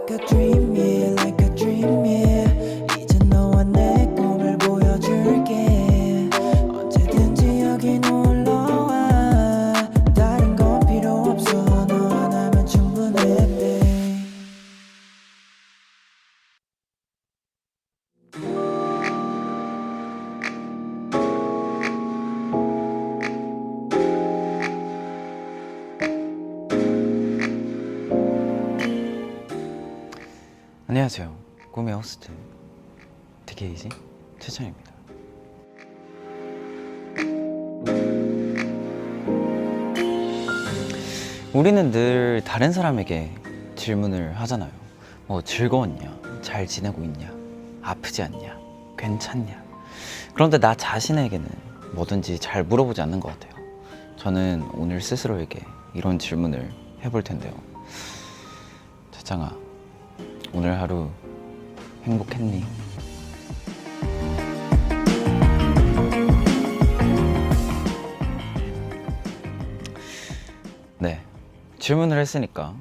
like a dream, yeah, like a dream, yeah. 이제 너와 내 꿈을 보여줄게. 언제든지 여기 놀러와. 다른 건 필요 없어. 너와 나면 충분해, babe. 안녕하세요. 꿈의 호스트 DKG 최찬입니다. 우리는 늘 다른 사람에게 질문을 하잖아요. 뭐 즐거웠냐? 잘 지내고 있냐? 아프지 않냐? 괜찮냐? 그런데 나 자신에게는 뭐든지 잘 물어보지 않는 것 같아요. 저는 오늘 스스로에게 이런 질문을 해볼 텐데요. 채창아, 오늘 하루 행복했니? 네, 질문을 했으니까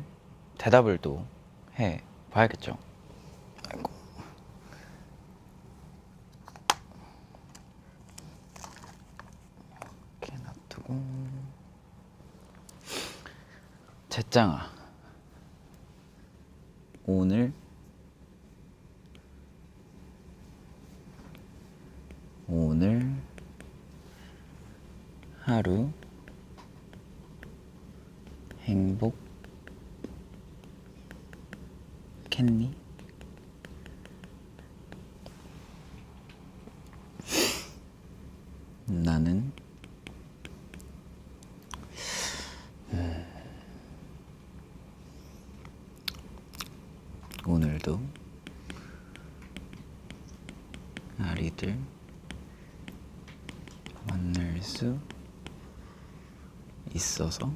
대답을 또 해봐야겠죠. 아이고. 이렇게 놔두고. 채짱아, 오늘 하루 행복했니? 나는 오늘도 아리들 만날 수 있어서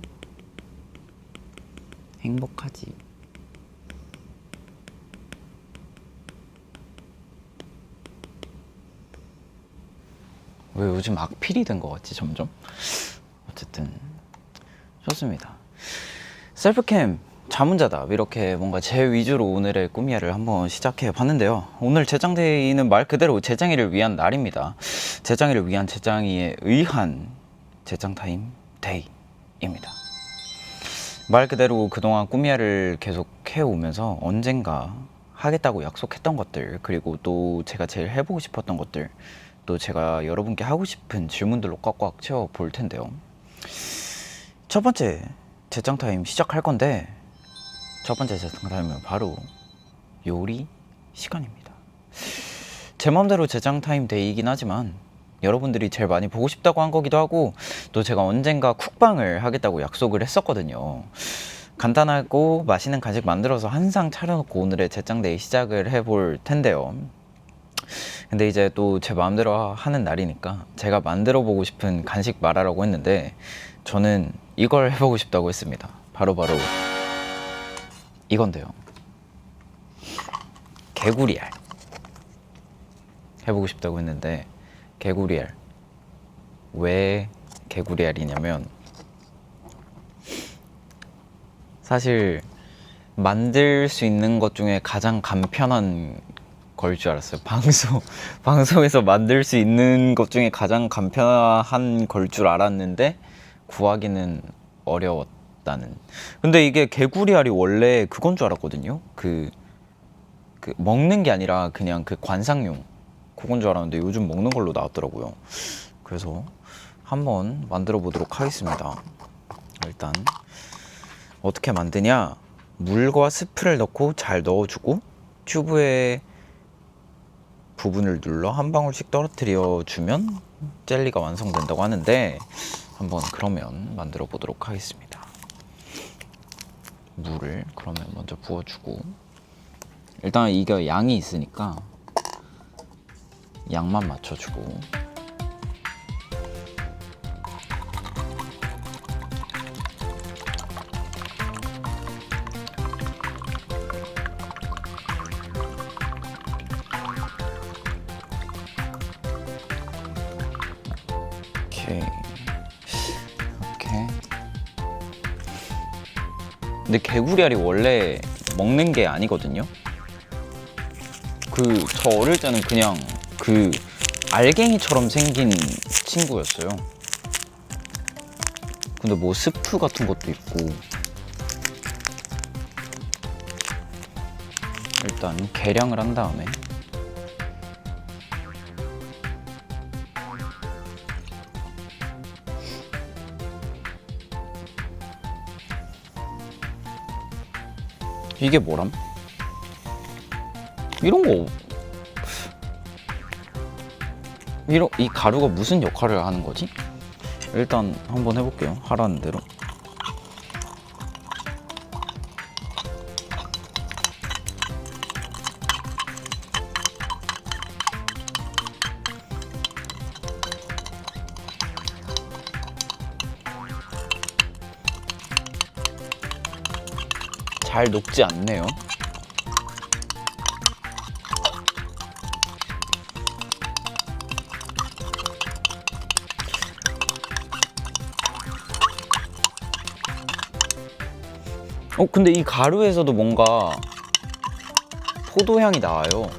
행복하지. 왜 요즘 악필이 된 것 같지 점점? 어쨌든 좋습니다. 셀프캠 자문자답, 이렇게 뭔가 제 위주로 오늘의 꿈이야를 한번 시작해 봤는데요. 오늘 제장데이는 말 그대로 제장이를 위한 날입니다. 제장이를 위한 제장이에 의한 제장타임 데이입니다. 말 그대로 그동안 꿈이야를 계속 해오면서 언젠가 하겠다고 약속했던 것들, 그리고 또 제가 제일 해보고 싶었던 것들, 또 제가 여러분께 하고 싶은 질문들로 꽉꽉 채워 볼 텐데요. 첫 번째 제장타임 시작할 건데, 첫 번째 제장타임은 바로 요리 시간입니다. 제 맘대로 제장타임 데이이긴 하지만 여러분들이 제일 많이 보고 싶다고 한 거기도 하고, 또 제가 언젠가 쿡방을 하겠다고 약속을 했었거든요. 간단하고 맛있는 간식 만들어서 한 상 차려놓고 오늘의 제장데이 시작을 해볼 텐데요. 근데 이제 또 제 마음대로 하는 날이니까 제가 만들어 보고 싶은 간식 말하라고 했는데, 저는 이걸 해보고 싶다고 했습니다. 바로 이건데요. 개구리알 해보고 싶다고 했는데, 개구리알, 왜 개구리알이냐면, 사실 만들 수 있는 것 중에 가장 간편한 걸 줄 알았어요. 방송에서 만들 수 있는 것 중에 가장 간편한 걸 줄 알았는데 구하기는 어려웠다는. 근데 이게 개구리알이 원래 그건 줄 알았거든요. 그 먹는 게 아니라 그냥 그 관상용, 그건 줄 알았는데 요즘 먹는 걸로 나왔더라고요. 그래서 한번 만들어 보도록 하겠습니다. 일단 어떻게 만드냐, 물과 스프를 넣고 잘 넣어주고 튜브에 부분을 눌러 한 방울씩 떨어뜨려 주면 젤리가 완성된다고 하는데, 한번 그러면 만들어 보도록 하겠습니다. 물을 그러면 먼저 부어주고, 일단 이게 양이 있으니까 양만 맞춰주고, 이렇게. 근데 개구리알이 원래 먹는 게 아니거든요. 저 어릴 때는 그냥 알갱이처럼 생긴 친구였어요. 근데 뭐 스프 같은 것도 있고. 일단 계량을 한 다음에 이게 뭐람? 이 가루가 무슨 역할을 하는 거지? 일단 한번 해볼게요. 하라는 대로. 잘 녹지 않네요. 근데 이 가루에서도 뭔가 포도향이 나와요.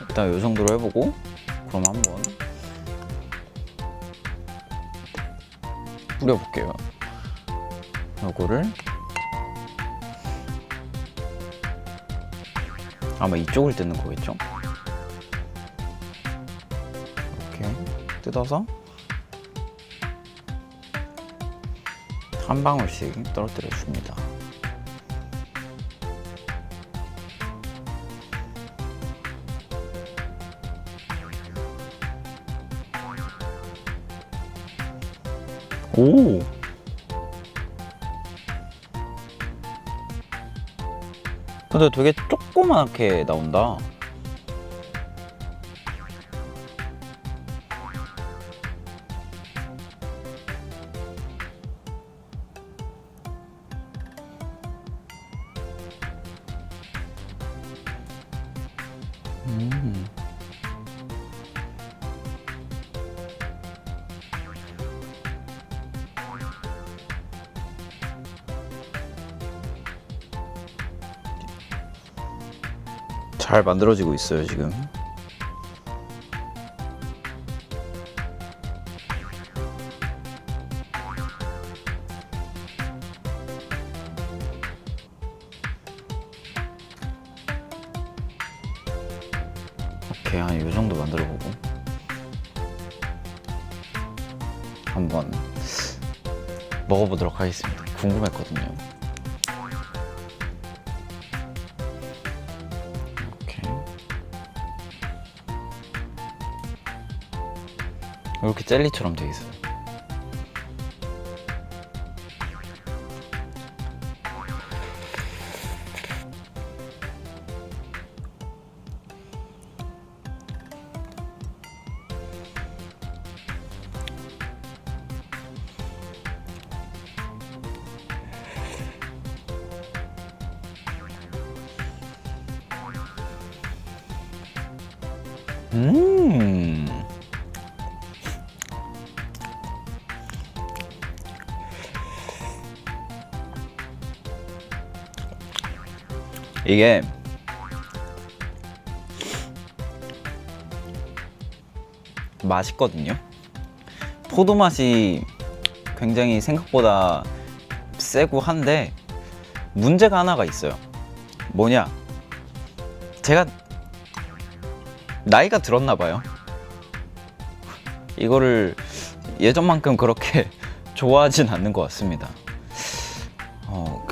일단 이 정도로 해보고, 그럼 한번 뿌려볼게요. 이거를 아마 이쪽을 뜯는 거겠죠? 이렇게 뜯어서 한 방울씩 떨어뜨려 줍니다. 오! 근데 되게 조그맣게 나온다. 잘 만들어지고 있어요, 지금. 오케이, 한 이 정도 만들어보고 한번 먹어보도록 하겠습니다. 궁금했거든요. 이렇게 젤리처럼 돼 있어요. 이게 맛있거든요. 포도 맛이 굉장히 생각보다 세고 한데 문제가 하나가 있어요. 뭐냐? 제가 나이가 들었나 봐요. 이거를 예전만큼 그렇게 좋아하진 않는 것 같습니다.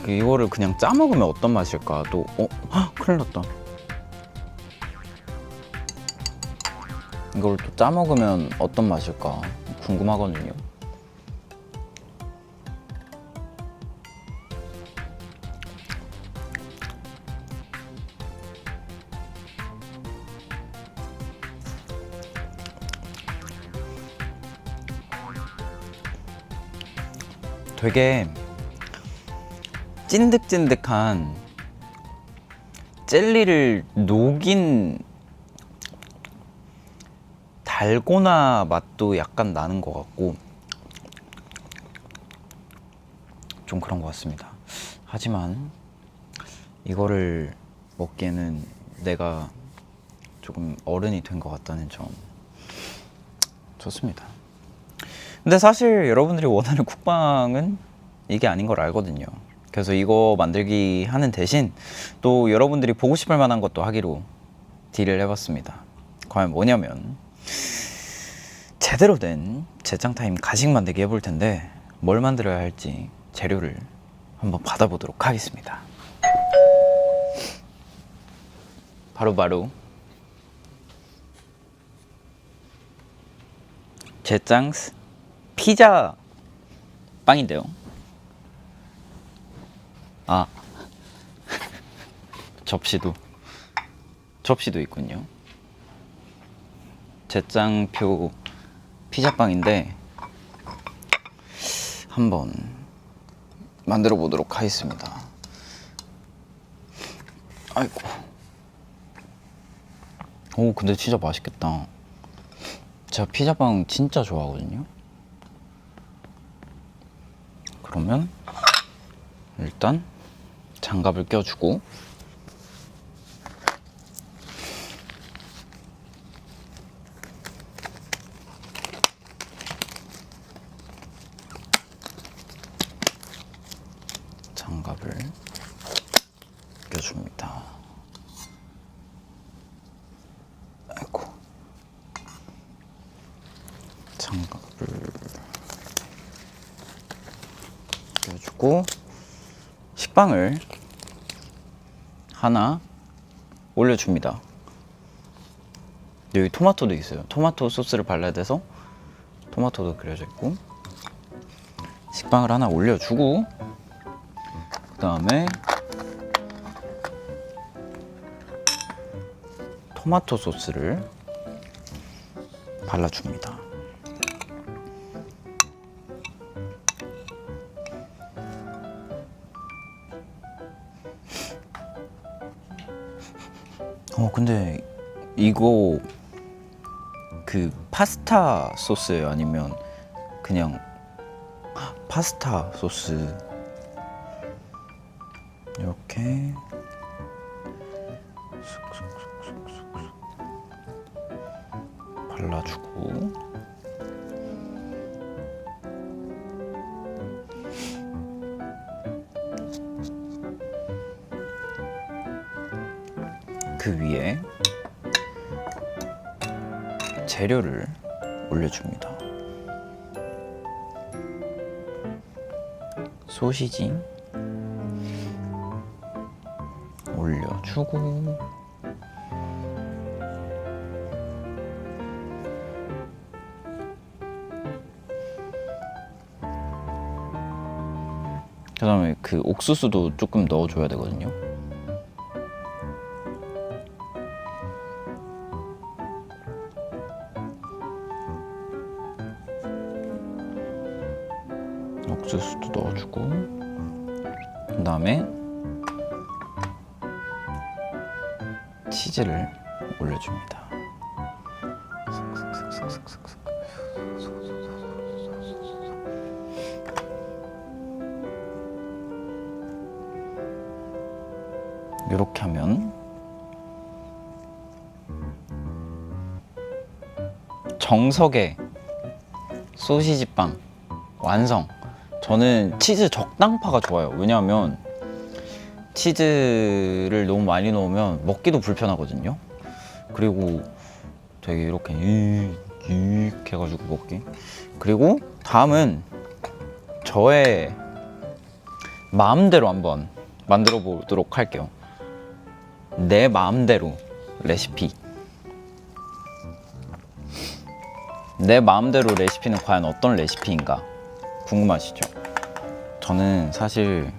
이거를 그냥 짜 먹으면 어떤 맛일까? 또 큰일 났다. 이걸 또 짜 먹으면 어떤 맛일까 궁금하거든요. 되게 찐득찐득한 젤리를 녹인 달고나 맛도 약간 나는 것 같고 좀 그런 것 같습니다. 하지만 이거를 먹기에는 내가 조금 어른이 된 것 같다는 점 좋습니다. 근데 사실 여러분들이 원하는 쿡방은 이게 아닌 걸 알거든요. 그래서 이거 만들기 하는 대신 또 여러분들이 보고 싶을 만한 것도 하기로 딜을 해봤습니다. 과연 뭐냐면 제대로 된 제짱타임 가식 만들기 해볼 텐데 뭘 만들어야 할지 재료를 한번 받아보도록 하겠습니다. 바로 제짱스 피자 빵인데요. 아 접시도 있군요. 제짱표 피자빵인데 한번 만들어 보도록 하겠습니다. 아이고. 오, 근데 진짜 맛있겠다. 제가 피자빵 진짜 좋아하거든요. 그러면 일단 장갑을 껴주고 장갑을 껴줍니다. 아이고. 장갑을 껴주고 식빵을 하나 올려줍니다. 여기 토마토도 있어요. 토마토 소스를 발라야 돼서 토마토도 그려져 있고 식빵을 하나 올려주고 그 다음에 토마토 소스를 발라줍니다. 근데 이거 그 파스타 소스예요? 아니면 그냥 파스타 소스 이렇게 쑥쑥쑥쑥쑥 발라주고 그 위에 재료를 올려줍니다. 소시지 올려주고 그 다음에 그 옥수수도 조금 넣어줘야 되거든요. 옥수수도 넣어주고 그 다음에 치즈를 올려줍니다. 이렇게 하면 정석의 소시지빵 완성. 저는 치즈 적당파가 좋아요. 왜냐하면 치즈를 너무 많이 넣으면 먹기도 불편하거든요. 그리고 되게 이렇게 익 해가지고 먹기. 그리고 다음은 저의 마음대로 한번 만들어 보도록 할게요. 내 마음대로 레시피. 내 마음대로 레시피는 과연 어떤 레시피인가 궁금하시죠? 저는 사실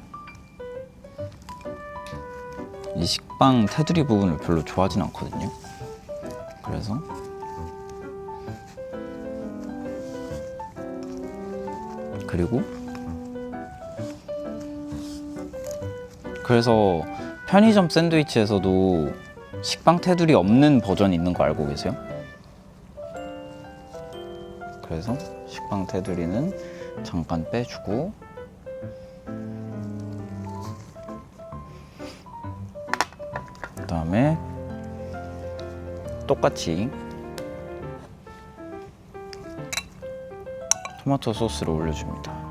이 식빵 테두리 부분을 별로 좋아하진 않거든요. 그래서 편의점 샌드위치에서도 식빵 테두리 없는 버전이 있는 거 알고 계세요? 그래서 식빵 테두리는 잠깐 빼주고, 그 다음에 똑같이 토마토 소스를 올려줍니다.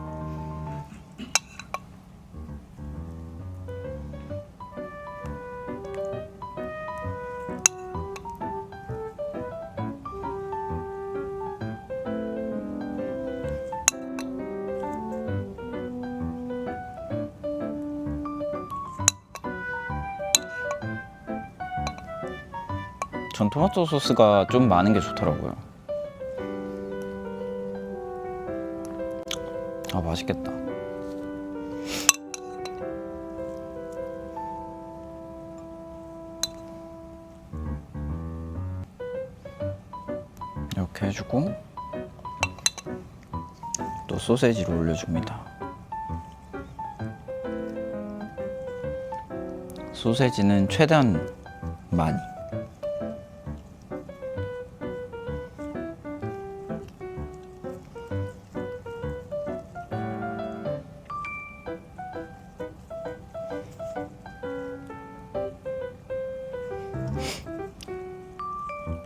전 토마토 소스가 좀 많은 게 좋더라고요. 아, 맛있겠다. 이렇게 해주고 또 소세지를 올려줍니다. 소세지는 최대한 많이.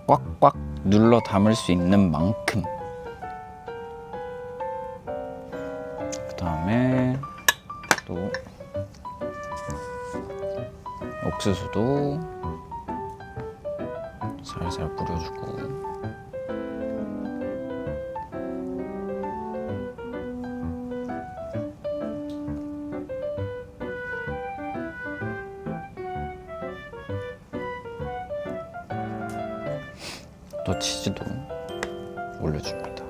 꽉꽉 눌러 담을 수 있는 만큼. 그 다음에 또 옥수수도 살살 뿌려주고, 또 치즈도 올려줍니다.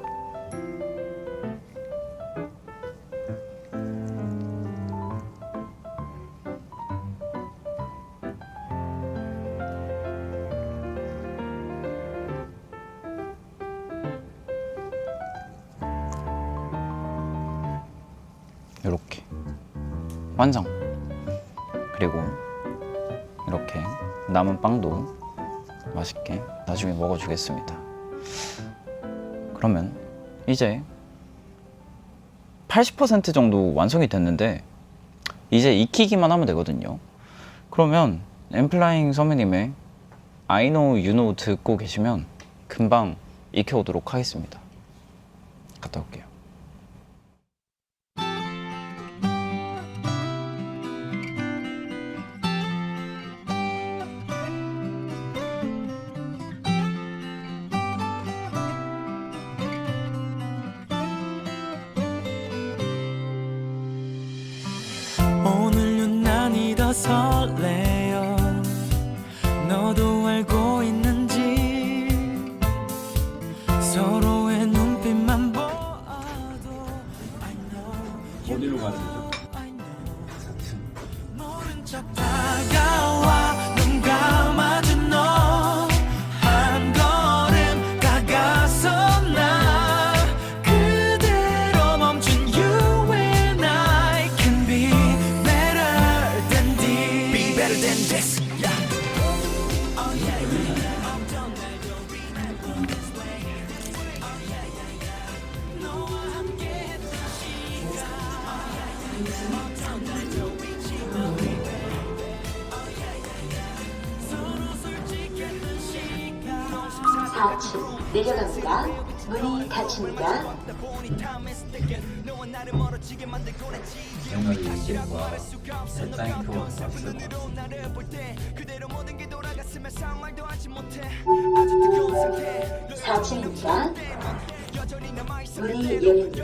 이렇게 완성. 그리고 이렇게 남은 빵도 맛있게 나중에 먹어주겠습니다. 그러면 이제 80% 정도 완성이 됐는데 이제 익히기만 하면 되거든요. 그러면 엠플라잉 선배님의 I know you know 듣고 계시면 금방 익혀오도록 하겠습니다. 갔다 올게요. 오늘 유난히 더 설레요. 너도 알고 있는지 서로의 눈빛만 보아도 I know 어디로 가는 거죠? I know 모른 척 다가와 눈 감아준 너 한 걸음 다가서 나 그대로 멈춘 you and I can be better than this. Be better than this. Yeah. Oh yeah, yeah. 어떤 날도 remember this way. Oh yeah, yeah, yeah. 너와 함께했던 시간. Oh yeah, yeah, yeah. 어떤 날도 잊지 마, baby. Oh yeah, yeah, yeah. 서로 솔직했던 시간. 4층 내려갑니다. 문이 닫힙니다. 정말 이름과 엠플라잉 프로 박스 4층입니다. 문이 열립니다.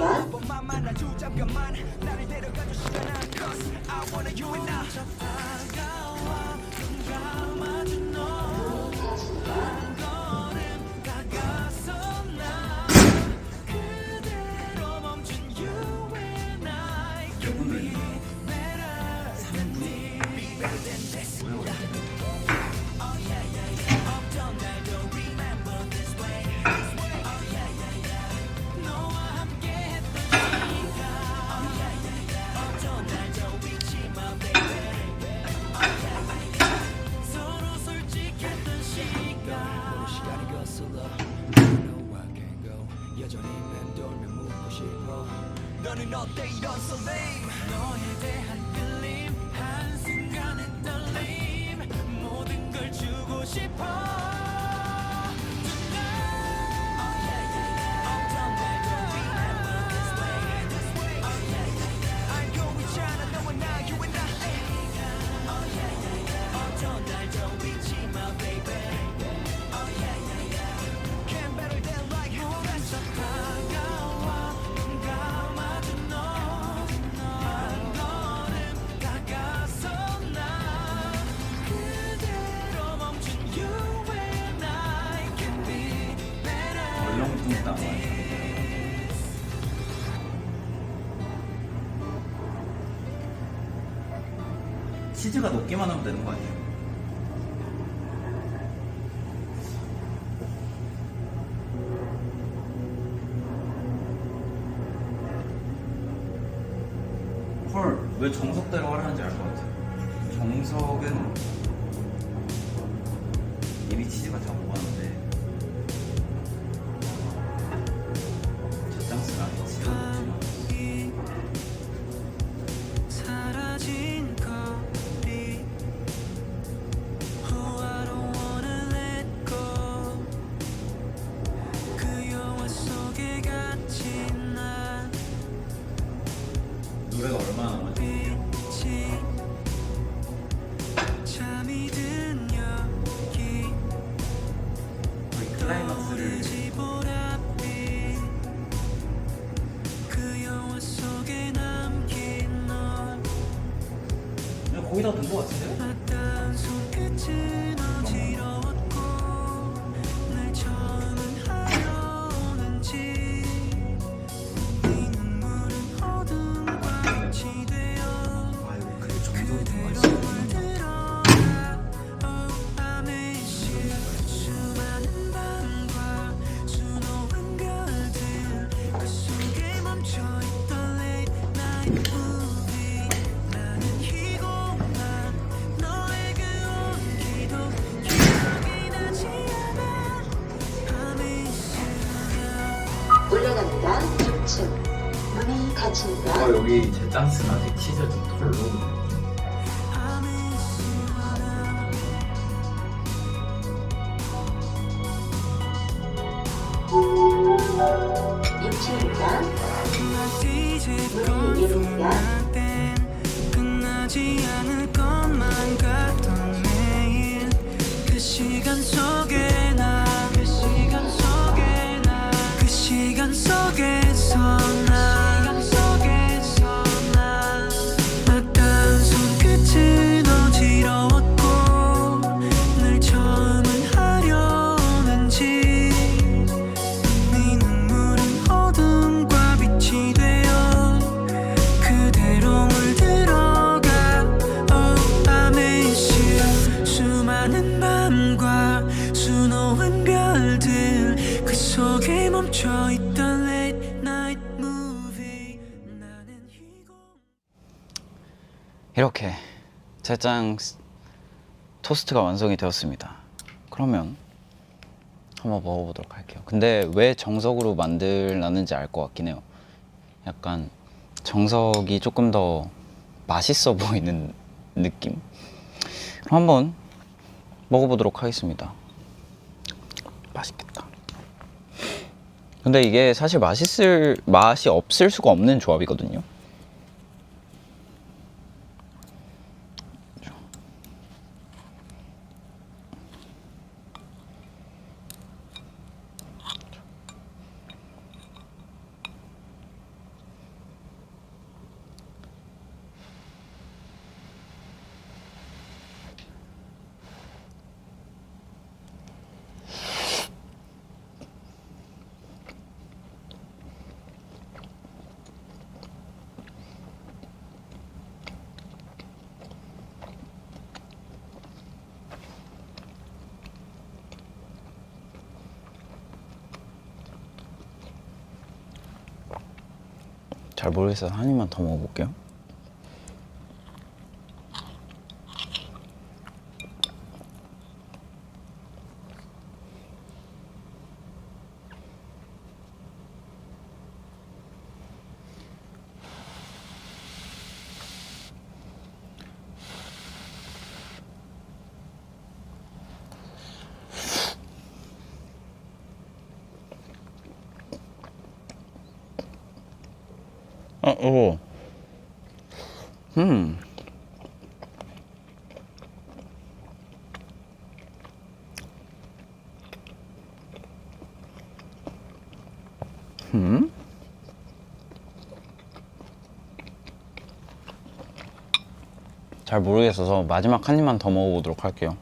너는 어때 이런 설렘 너에 대한 끌림 한순간의 떨림 모든 걸 주고 싶어 얼렁뚱땅 치즈가 녹기만 하면 되는 거 아니에요? 헐, 왜 정석대로 하라는지 알 것 같아요. 정석은 이미 치즈가 다 녹았는데 젖장스가 아직 치즈가 녹지 않았어. 사라진 거리 Oh I don't wanna let go 그 영화 속에 갇힌 나 노래가 얼마나 남았지? 빛이 잠이 든 여기 거의 클라이막스를 떠오르지 보랏빛 그 영화 속에 남긴 널 그냥 거의 다 된 것 같은데? 맞닿은 손끝은 어지러웠고 날 처음은 하려는지 네 눈물은 어둠과 빛이 되어 아 이거 그게 정석이 그대로 물들어가 Oh I miss you 수많은 밤과 수놓은 별들 그 속에 멈춰있던 late night movie 나는 희고만 너의 그 온기도 기억이 나지 않아 I miss you 올라갑니다. 6층. 문이 닫힙니다. 여기 제 짠스는 아직 치즈 좀 털로 I miss you 입주입니다. 문이 열립니다. 끝나지 않을 것만 같던 매일 그 시간 속에 나그 시간 속에 나그 시간 속에서 나 맞닿은 손끝은 어지러웠고 늘 처음은 하려는지 네 눈물은 어둠과 빛이 되어 그대로 물들어가 Oh I miss you 수많은 밤과 수놓은 별들 그 속에 멈춰있던 late night movie 나는 희고 이렇게 제짱 토스트가 완성이 되었습니다. 그러면 한번 먹어보도록 할게요. 근데 왜 정석으로 만들라는지 알 것 같긴 해요. 약간 정석이 조금 더 맛있어 보이는 느낌? 그럼 한번 먹어보도록 하겠습니다. 맛있겠다. 근데 이게 사실 맛이 없을 수가 없는 조합이거든요. 잘 모르겠어요. 한 입만 더 먹어볼게요. 오. 음. 음. 잘 모르겠어서 마지막 한 입만 더 먹어보도록 할게요.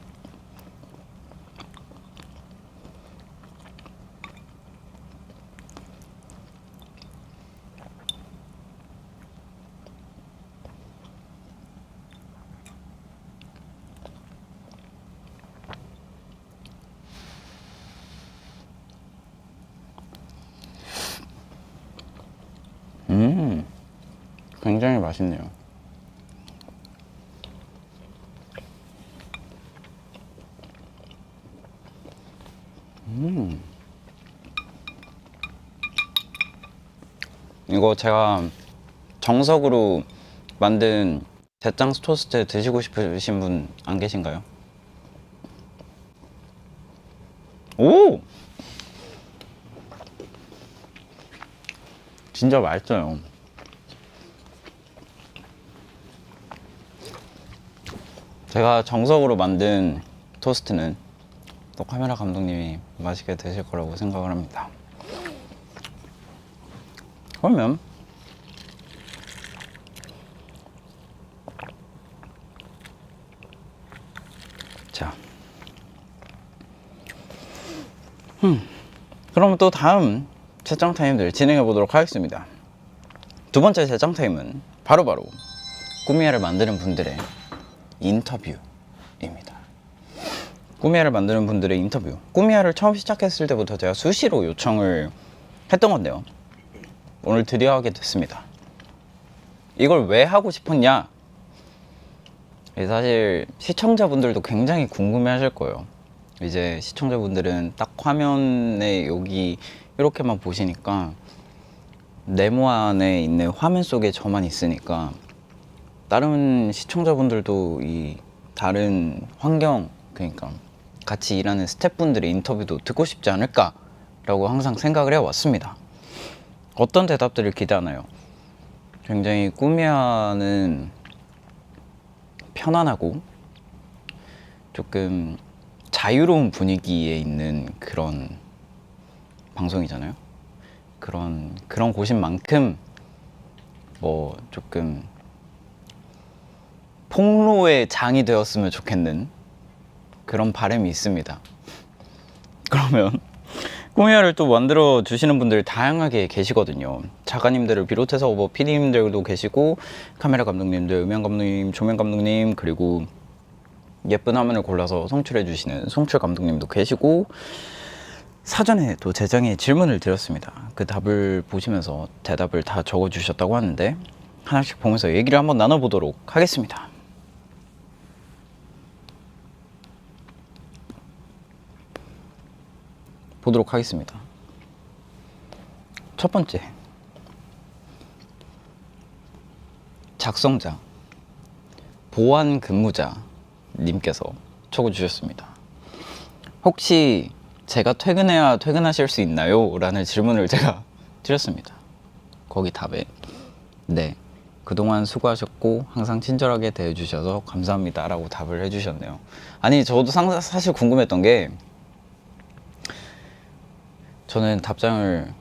굉장히 맛있네요. 이거 제가 정석으로 만든 대짱 토스트 드시고 싶으신 분 안 계신가요? 오! 진짜 맛있어요. 제가 정석으로 만든 토스트는 또 카메라 감독님이 맛있게 드실 거라고 생각을 합니다. 그러면 자, 그럼 또 다음 채짱 타임들 진행해 보도록 하겠습니다. 두 번째 채짱 타임은 바로바로 꾸미야를 만드는 분들의 인터뷰입니다. 꾸미야를 만드는 분들의 인터뷰. 꾸미야를 처음 시작했을 때부터 제가 수시로 요청을 했던 건데요. 오늘 드디어 하게 됐습니다. 이걸 왜 하고 싶었냐? 사실 시청자분들도 굉장히 궁금해 하실 거예요. 이제 시청자분들은 딱 화면에 여기 이렇게만 보시니까 네모 안에 있는 화면 속에 저만 있으니까 다른 시청자분들도 이 다른 환경, 그러니까 같이 일하는 스태프분들의 인터뷰도 듣고 싶지 않을까라고 항상 생각을 해왔습니다. 어떤 대답들을 기대하나요? 굉장히 꾸미야는 편안하고 조금 자유로운 분위기에 있는 그런 방송이잖아요. 그런 곳인 만큼 뭐 조금 폭로의 장이 되었으면 좋겠는 그런 바람이 있습니다. 그러면 꾸미야를 또 만들어 주시는 분들 다양하게 계시거든요. 작가님들을 비롯해서 뭐 PD님들도 계시고 카메라 감독님들, 음향 감독님, 조명 감독님, 그리고 예쁜 화면을 골라서 송출해 주시는 송출 감독님도 계시고, 사전에 또 재정에 질문을 드렸습니다. 그 답을 보시면서 대답을 다 적어 주셨다고 하는데 하나씩 보면서 얘기를 한번 나눠보도록 하겠습니다. 보도록 하겠습니다. 첫 번째, 작성자 보안 근무자 님께서 적어주셨습니다. 혹시 제가 퇴근해야 퇴근하실 수 있나요? 라는 질문을 제가 드렸습니다. 거기 답에 네, 그동안 수고하셨고 항상 친절하게 대해주셔서 감사합니다 라고 답을 해주셨네요. 아니, 저도 사실 궁금했던 게, 저는 답장을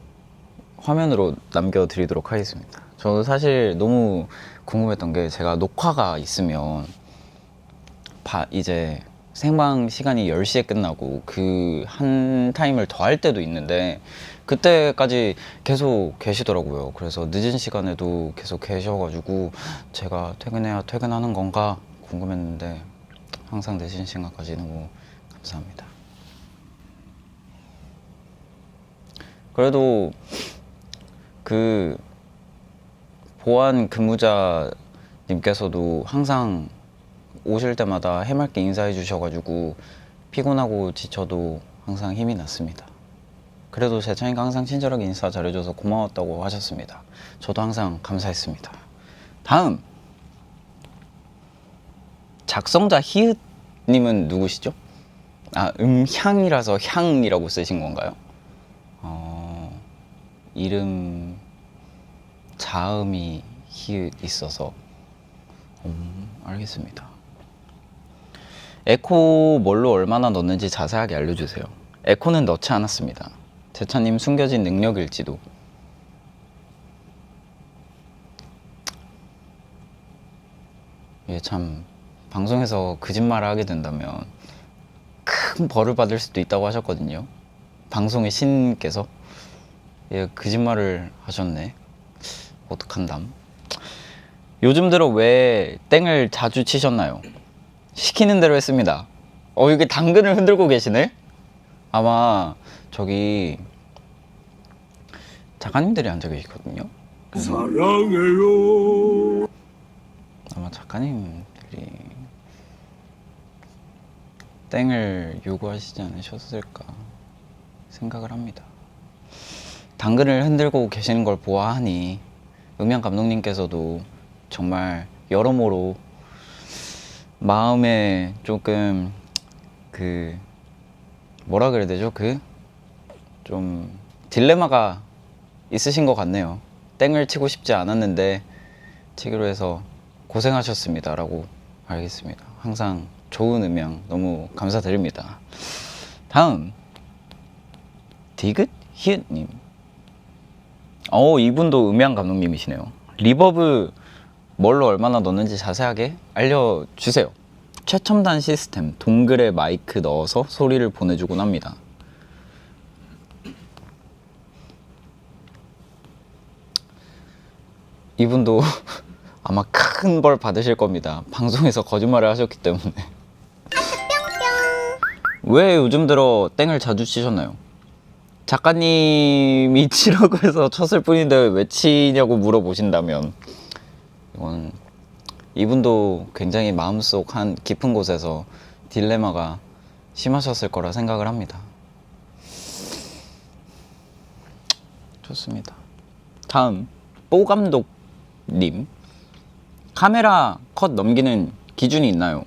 화면으로 남겨드리도록 하겠습니다. 저도 사실 너무 궁금했던 게, 제가 녹화가 있으면 이제 생방 시간이 10시에 끝나고 그 한 타임을 더 할 때도 있는데 그때까지 계속 계시더라고요. 그래서 늦은 시간에도 계속 계셔가지고 제가 퇴근해야 퇴근하는 건가 궁금했는데 항상 늦은 시간까지 너무 감사합니다. 그래도 그 보안 근무자님께서도 항상 오실 때마다 해맑게 인사해 주셔가지고 피곤하고 지쳐도 항상 힘이 났습니다. 그래도 재창이가 항상 친절하게 인사 잘해줘서 고마웠다고 하셨습니다. 저도 항상 감사했습니다. 다음, 작성자 히읗님은 누구시죠? 아, 음향이라서 향이라고 쓰신 건가요? 이름 자음이 히읗 있어서 알겠습니다. 에코 뭘로 얼마나 넣는지 자세하게 알려주세요. 에코는 넣지 않았습니다. 제차님 숨겨진 능력일지도. 이게 참 방송에서 거짓말을 하게 된다면 큰 벌을 받을 수도 있다고 하셨거든요. 방송의 신께서. 예, 거짓말을 하셨네. 어떡한담. 요즘 들어 왜 땡을 자주 치셨나요? 시키는 대로 했습니다. 이게 당근을 흔들고 계시네? 아마 저기 작가님들이 앉아 계시거든요. 사랑해요. 아마 작가님들이 땡을 요구하시지 않으셨을까 생각을 합니다. 당근을 흔들고 계시는 걸 보아하니 음향 감독님께서도 정말 여러모로 마음에 조금 뭐라 그래야 되죠? 좀 딜레마가 있으신 것 같네요. 땡을 치고 싶지 않았는데 치기로 해서 고생하셨습니다 라고 알겠습니다. 항상 좋은 음향 너무 감사드립니다. 다음 디귿 히읗님. 이분도 음향 감독님이시네요. 리버브 뭘로 얼마나 넣는지 자세하게 알려주세요. 최첨단 시스템 동글에 마이크 넣어서 소리를 보내주곤 합니다. 이분도 아마 큰 벌 받으실 겁니다. 방송에서 거짓말을 하셨기 때문에. 왜 요즘 들어 땡을 자주 치셨나요? 작가님이 치라고 해서 쳤을 뿐인데 왜 치냐고 물어보신다면 이건 이분도 굉장히 마음속 한 깊은 곳에서 딜레마가 심하셨을 거라 생각을 합니다. 좋습니다. 다음 뽀감독님. 카메라 컷 넘기는 기준이 있나요?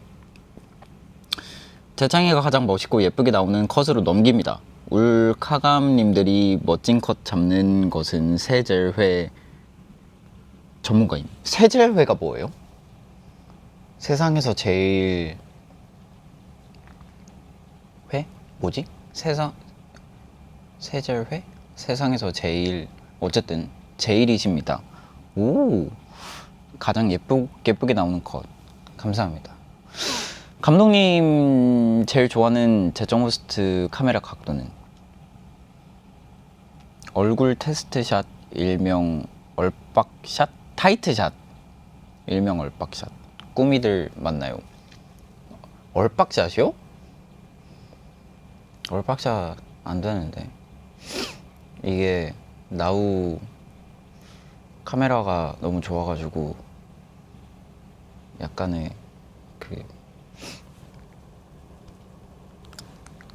재창이가 가장 멋있고 예쁘게 나오는 컷으로 넘깁니다. 울카감님들이 멋진 컷 잡는 것은 세젤회 전문가임. 세젤회가 뭐예요? 세상에서 제일 회? 뭐지? 세젤회? 세상에서 제일 어쨌든 제일이십니다. 오, 가장 예쁘게 나오는 컷 감사합니다. 감독님 제일 좋아하는 재정 호스트 카메라 각도는? 얼굴 테스트샷 일명 얼빡샷? 타이트샷 일명 얼빡샷. 꾸미들 맞나요? 얼빡샷이요? 얼빡샷 안 되는데. 이게 나우 카메라가 너무 좋아가지고 약간의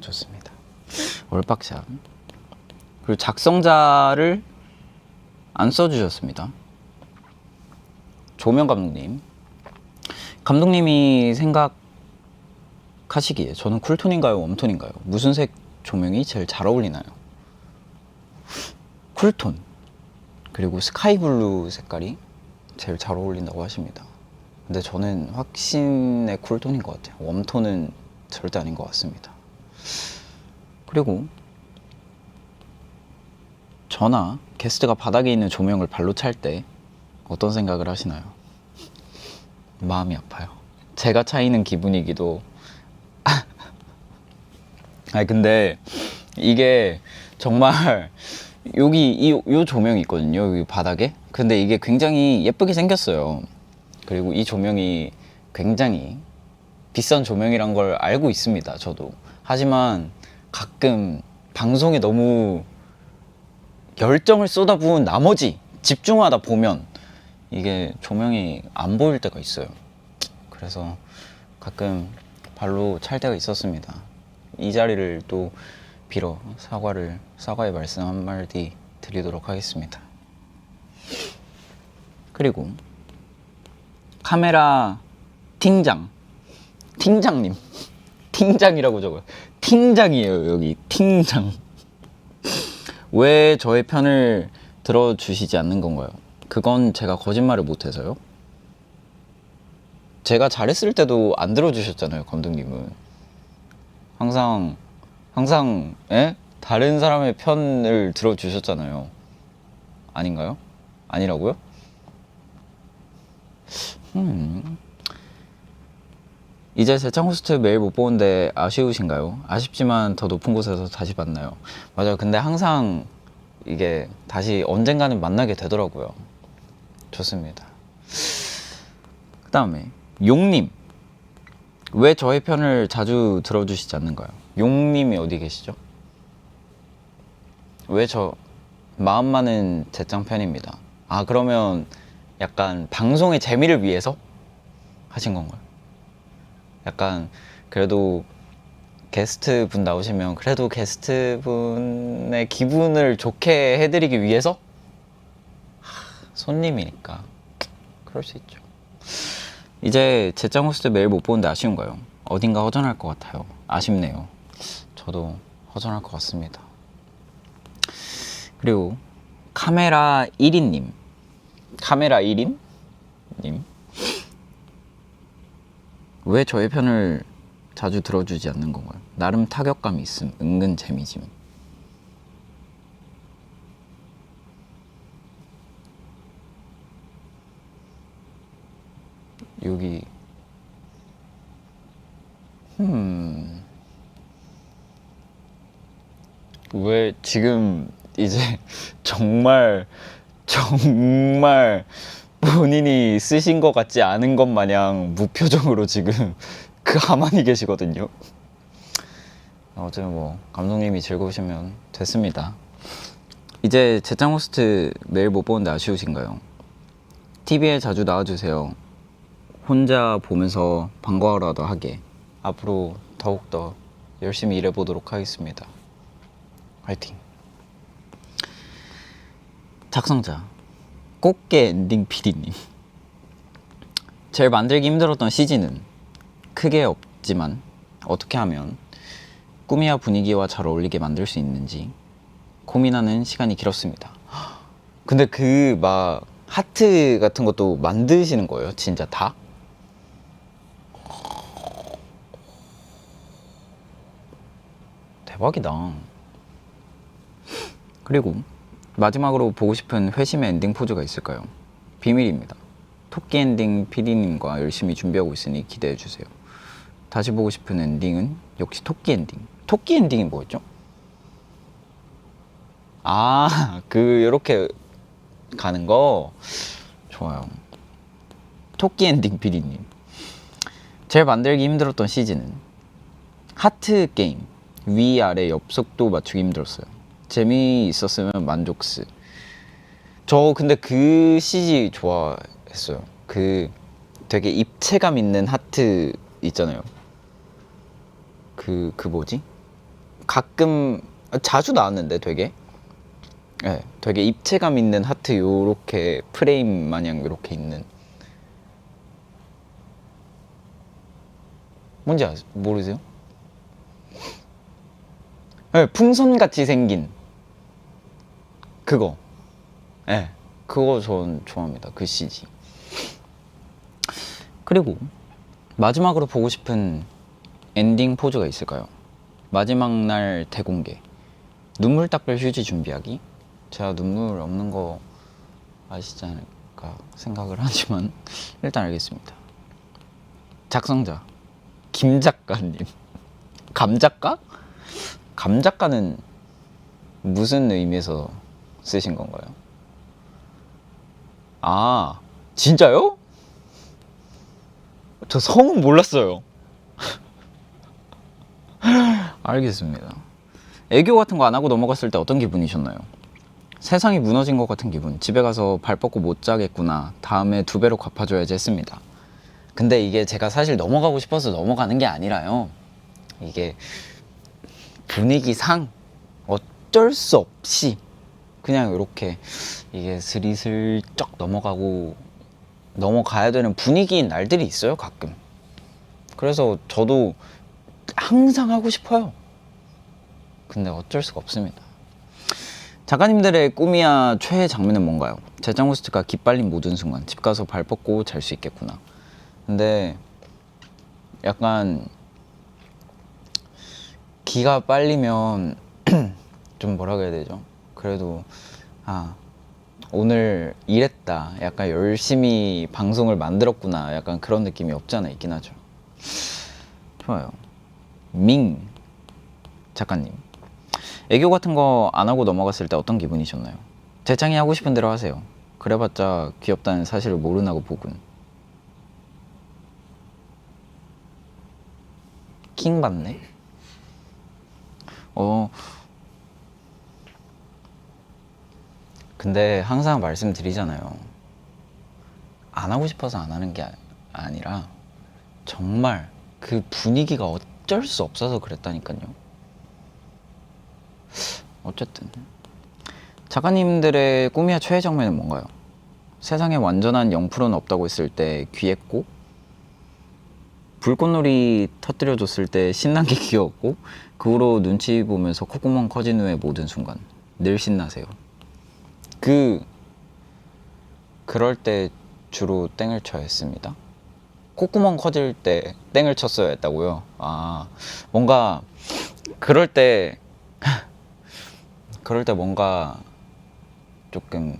좋습니다. 얼빡샷. 그리고 작성자를 안 써주셨습니다. 조명 감독님. 감독님이 생각하시기에 저는 쿨톤인가요? 웜톤인가요? 무슨 색 조명이 제일 잘 어울리나요? 쿨톤 그리고 스카이블루 색깔이 제일 잘 어울린다고 하십니다. 근데 저는 확신의 쿨톤인 것 같아요. 웜톤은 절대 아닌 것 같습니다. 그리고 저나 게스트가 바닥에 있는 조명을 발로 찰 때 어떤 생각을 하시나요? 마음이 아파요. 제가 차이는 기분이기도. 아니 근데 이게 정말 여기 이 조명이 있거든요. 여기 바닥에. 근데 이게 굉장히 예쁘게 생겼어요. 그리고 이 조명이 굉장히 비싼 조명이란 걸 알고 있습니다. 저도. 하지만 가끔 방송에 너무 열정을 쏟아부은 나머지 집중하다 보면 이게 조명이 안 보일 때가 있어요. 그래서 가끔 발로 찰 때가 있었습니다. 이 자리를 또 빌어 사과의 말씀 한마디 드리도록 하겠습니다. 그리고 카메라 팀장님 팀장이라고 적어요. 팀장이에요. 여기 팀장. 왜 저의 편을 들어주시지 않는 건가요? 그건 제가 거짓말을 못해서요. 제가 잘했을 때도 안 들어주셨잖아요, 감독님은. 항상 예? 다른 사람의 편을 들어주셨잖아요. 아닌가요? 아니라고요? 이제 재창 호스트 매일 못 보는데 아쉬우신가요? 아쉽지만 더 높은 곳에서 다시 만나요. 맞아요. 근데 항상 이게 다시 언젠가는 만나게 되더라고요. 좋습니다. 그 다음에 용님, 왜 저의 편을 자주 들어주시지 않는가요? 용님이 어디 계시죠? 왜 저 마음 많은 재짱 팬입니다. 아, 그러면 약간 방송의 재미를 위해서 하신 건가요? 약간 그래도 게스트 분 나오시면 그래도 게스트 분의 기분을 좋게 해드리기 위해서? 손님이니까 그럴 수 있죠. 이제 재짱 호스트 매일 못 보는데 아쉬운가요? 어딘가 허전할 것 같아요. 아쉽네요. 저도 허전할 것 같습니다. 그리고 카메라 1인님, 카메라 1인? 님, 왜 저의 편을 자주 들어주지 않는 건가요? 나름 타격감이 있음, 은근 재미짐. 여기 왜 지금 이제 정말 본인이 쓰신 것 같지 않은 것 마냥 무표정으로 지금 가만히 계시거든요. 어쨌든 뭐 감독님이 즐거우시면 됐습니다. 이제 재짱 호스트 매일 못 보는데 아쉬우신가요? TV에 자주 나와주세요. 혼자 보면서 방과후라도 하게. 앞으로 더욱더 열심히 일해보도록 하겠습니다. 화이팅. 작성자 꽃게 엔딩 PD님, 제일 만들기 힘들었던 CG는 크게 없지만 어떻게 하면 꿈이와 분위기와 잘 어울리게 만들 수 있는지 고민하는 시간이 길었습니다. 근데 그 막 하트 같은 것도 만드시는 거예요? 진짜 다? 대박이다. 그리고 마지막으로 보고 싶은 회심의 엔딩 포즈가 있을까요? 비밀입니다. 토끼 엔딩 PD님과 열심히 준비하고 있으니 기대해주세요. 다시 보고 싶은 엔딩은 역시 토끼 엔딩. 토끼 엔딩이 뭐였죠? 아, 요렇게 가는 거? 좋아요. 토끼 엔딩 PD님. 제일 만들기 힘들었던 시즌은 하트 게임. 위, 아래, 옆속도 맞추기 힘들었어요. 재미있었으면 만족스. 저 근데 그 CG 좋아했어요. 그 되게 입체감 있는 하트 있잖아요. 그 뭐지? 가끔 자주 나왔는데 되게 되게 입체감 있는 하트 요렇게 프레임 마냥 요렇게 있는. 뭔지 모르세요? 풍선같이 생긴 그거. 그거 전 좋아합니다. 그 CG. 그리고 마지막으로 보고 싶은 엔딩 포즈가 있을까요? 마지막 날 대공개. 눈물 닦을 휴지 준비하기. 제가 눈물 없는 거 아시지 않을까 생각을 하지만 일단 알겠습니다. 작성자 김 작가님. 감 작가? 감 작가는 무슨 의미에서 쓰신 건가요? 아, 진짜요? 저 성은 몰랐어요. 알겠습니다. 애교 같은 거 안 하고 넘어갔을 때 어떤 기분이셨나요? 세상이 무너진 것 같은 기분. 집에 가서 발 뻗고 못 자겠구나. 다음에 2배로 갚아줘야지 했습니다. 근데 이게 제가 사실 넘어가고 싶어서 넘어가는 게 아니라요. 이게 분위기상 어쩔 수 없이 그냥 이렇게 이게 스리슬쩍 넘어가야 되는 분위기인 날들이 있어요, 가끔. 그래서 저도 항상 하고 싶어요. 근데 어쩔 수가 없습니다. 작가님들의 꿈이야 최애 장면은 뭔가요? 제짱 호스트가 기 빨린 모든 순간 집 가서 발 뻗고 잘 수 있겠구나. 근데 약간 기가 빨리면 좀 뭐라고 해야 되죠? 그래도 오늘 일했다, 약간 열심히 방송을 만들었구나, 약간 그런 느낌이 없지 않아 있긴 하죠. 좋아요. 밍 작가님, 애교 같은 거 안 하고 넘어갔을 때 어떤 기분이셨나요? 재창이 하고 싶은 대로 하세요. 그래봤자 귀엽다는 사실을 모르나고 보군. 킹 받네. 근데 항상 말씀드리잖아요. 안 하고 싶어서 안 하는 게 아니라 정말 그 분위기가 어쩔 수 없어서 그랬다니까요. 어쨌든 작가님들의 꿈이야 최애 장면은 뭔가요? 세상에 완전한 0%는 없다고 했을 때 귀했고, 불꽃놀이 터뜨려줬을 때 신난 게 귀여웠고, 그 후로 눈치 보면서 콧구멍 커진 후의 모든 순간 늘 신나세요. 그럴 때 주로 땡을 쳐야 했습니다. 콧구멍 커질 때 땡을 쳤어야 했다고요? 뭔가 그럴 때 뭔가 조금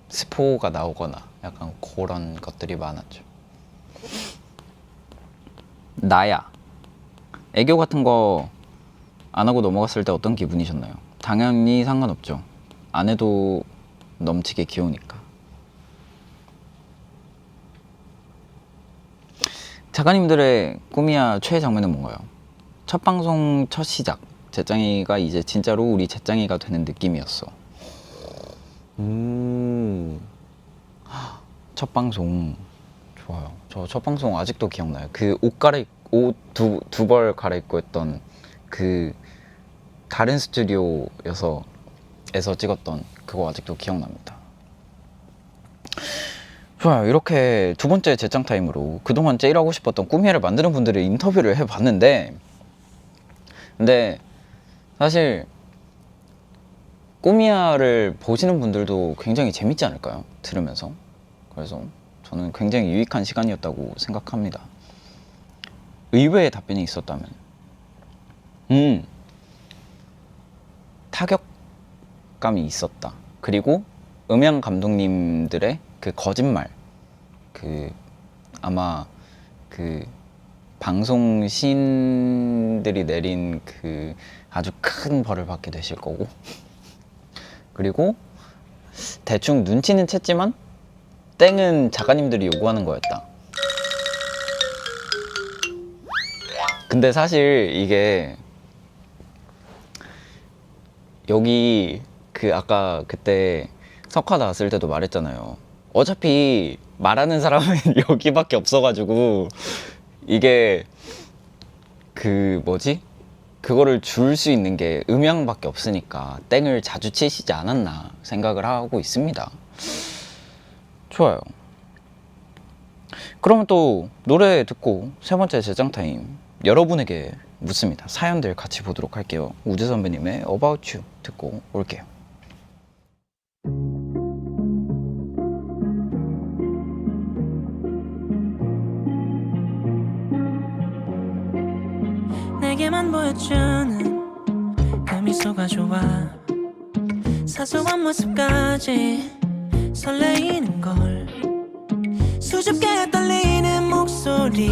스포가 나오거나 약간 그런 것들이 많았죠. 나야, 애교 같은 거 안 하고 넘어갔을 때 어떤 기분이셨나요? 당연히 상관없죠. 안 해도 넘치게 귀여우니까. 작가님들의 꿈이야 최애 장면은 뭔가요? 첫 방송 첫 시작, 재짱이가 이제 진짜로 우리 재짱이가 되는 느낌이었어. 첫 방송 좋아요. 저 첫 방송 아직도 기억나요. 그 옷 두 벌 갈아입고 했던 그 다른 스튜디오에서 찍었던 그거 아직도 기억납니다. 좋아요. 이렇게 두 번째 재짱 타임으로 그동안 제일 하고 싶었던 꿈이야를 만드는 분들의 인터뷰를 해봤는데, 근데 사실 꿈이야를 보시는 분들도 굉장히 재밌지 않을까요? 들으면서. 그래서 저는 굉장히 유익한 시간이었다고 생각합니다. 의외의 답변이 있었다면 타격감이 있었다. 그리고 음향 감독님들의 그 거짓말, 아마 방송신들이 내린 아주 큰 벌을 받게 되실 거고, 그리고 대충 눈치는 챘지만 땡은 작가님들이 요구하는 거였다. 근데 사실 이게 여기 아까 그때 석화 나왔을 때도 말했잖아요. 어차피 말하는 사람은 여기밖에 없어가지고 이게 그거를 줄 수 있는 게 음향밖에 없으니까 땡을 자주 치시지 않았나 생각을 하고 있습니다. 좋아요. 그러면 또 노래 듣고 세 번째 재짱 타임 여러분에게 묻습니다. 사연들 같이 보도록 할게요. 우주 선배님의 About You 듣고 올게요. 내게만 보여주는 그 미소가 좋아. 사소한 모습까지 설레이는 걸. 수줍게 떨리는 목소리,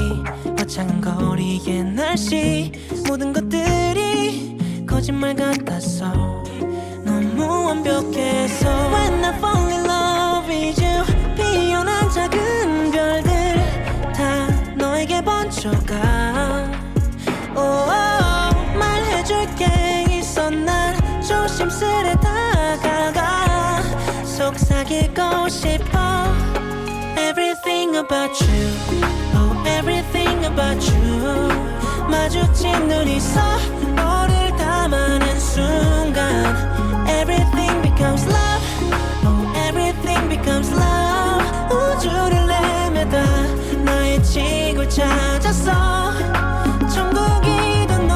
화창한 거리의 날씨, 모든 것들이 거짓말 같았어. 너무 완벽해서 When I fall in love with you, 피어난 작은 별들 다 너에게 번져가. 말해줄게 있어. 난 조심스레 다가가 속삭이고 싶어. Everything about you, oh everything about you. 마주친 눈이 서로를 담아낸 순간 Everything becomes love, oh everything becomes love. 우주를 내매다 나의 지구를 찾았어. 천국이던 너.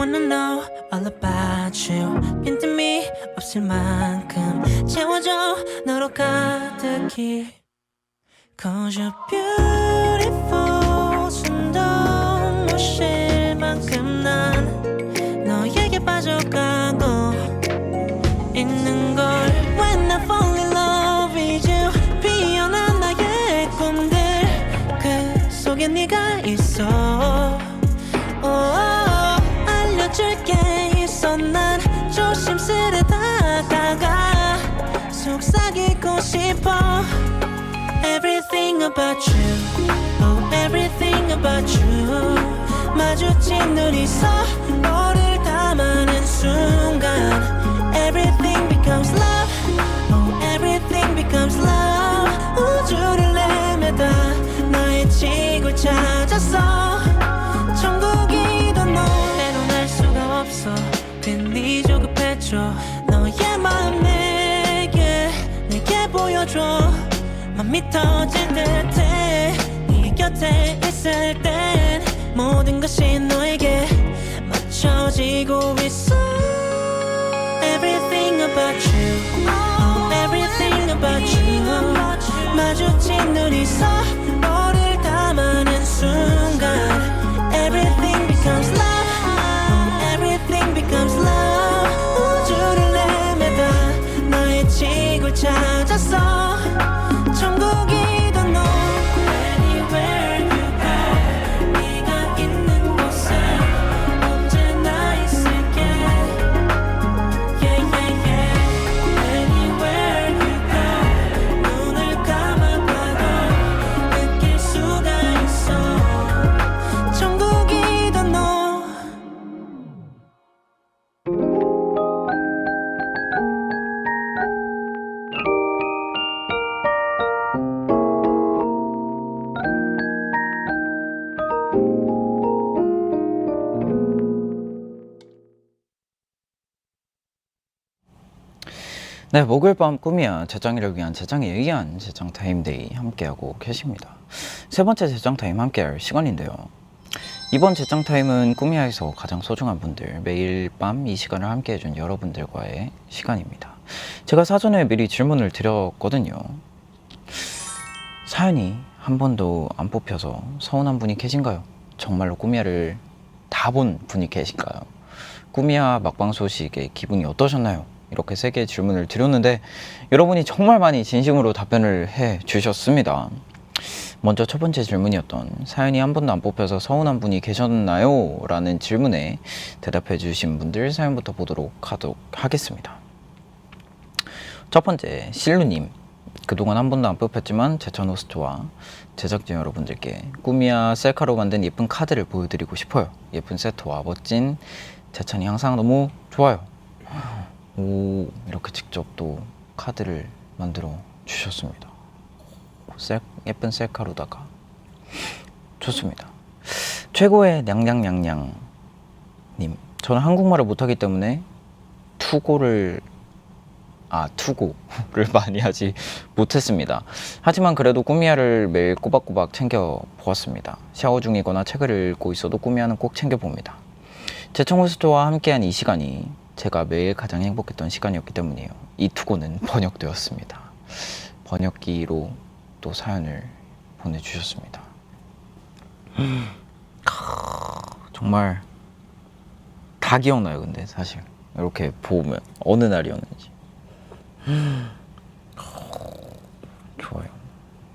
wanna know all about you 빈틈이 없을 만큼 채워줘 너로 가득히 Cause you're beautiful 숨도 못 쉴 만큼 난 너에게 빠져가고 있는 걸 When I fall in love with you 피어난 나의 꿈들 그 속에 네가 있어 알려줄게 있어 난 조심스레 다가가 속삭이고 싶어 Everything about you Oh everything about you 마주친 눈이서 너를 담아낸 순간 Everything becomes love Oh everything becomes love 우주를 내매다 나의 지구를 찾았어 천국이던 너 때론 알 수가 없어 괜히 조급해져 너의 마음 내게 보여줘 맘이 터질 듯해 네 곁에 있을 땐 모든 것이 너에게 맞춰지고 있어 Everything about you Oh everything about you 마주친 눈이서 너를 담아낸 순간 Everything becomes love Oh everything becomes love 우주를 내매다 나의 지구를 찾았어 천국이던 너 Anywhere you go 네가 있는 곳에 언제나 있을게 Yeah yeah yeah Anywhere you go 눈을 감아봐도 느낄 수가 있어 천국이던 너 네, 목요일 밤 꿈이야 재정이를 위한 재정이 얘기한 재정 타임데이 함께하고 계십니다. 세 번째 재정 타임 함께할 시간인데요. 이번 재정 타임은 꿈이야에서 가장 소중한 분들 매일 밤 이 시간을 함께해준 여러분들과의 시간입니다. 제가 사전에 미리 질문을 드렸거든요. 사연이 한 번도 안 뽑혀서 서운한 분이 계신가요? 정말로 꿈이야를 다 본 분이 계신가요? 꿈이야 막방 소식에 기분이 어떠셨나요? 이렇게 3개의 질문을 드렸는데 여러분이 정말 많이 진심으로 답변을 해 주셨습니다. 먼저 첫 번째 질문이었던 사연이 한 번도 안 뽑혀서 서운한 분이 계셨나요? 라는 질문에 대답해 주신 분들 사연부터 보도록 하겠습니다. 첫 번째 실루님, 그동안 한 번도 안 뽑혔지만 제천 호스트와 제작진 여러분들께 꿈이야 셀카로 만든 예쁜 카드를 보여드리고 싶어요. 예쁜 세트와 멋진 제천이 항상 너무 좋아요. 오, 이렇게 직접 또 카드를 만들어 주셨습니다. 예쁜 셀카로다가 좋습니다. 최고의 냥냥냥냥님, 저는 한국말을 못하기 때문에 투고를 많이 하지 못했습니다. 하지만 그래도 꿈이야를 매일 꼬박꼬박 챙겨 보았습니다. 샤워 중이거나 책을 읽고 있어도 꿈이야는 꼭 챙겨 봅니다. 제청 호스트와 함께한 이 시간이 제가 매일 가장 행복했던 시간이었기 때문이에요. 이 투고는 번역되었습니다. 번역기로 또 사연을 보내주셨습니다. 정말 다 기억나요. 근데 사실 이렇게 보면 어느 날이었는지. 좋아요.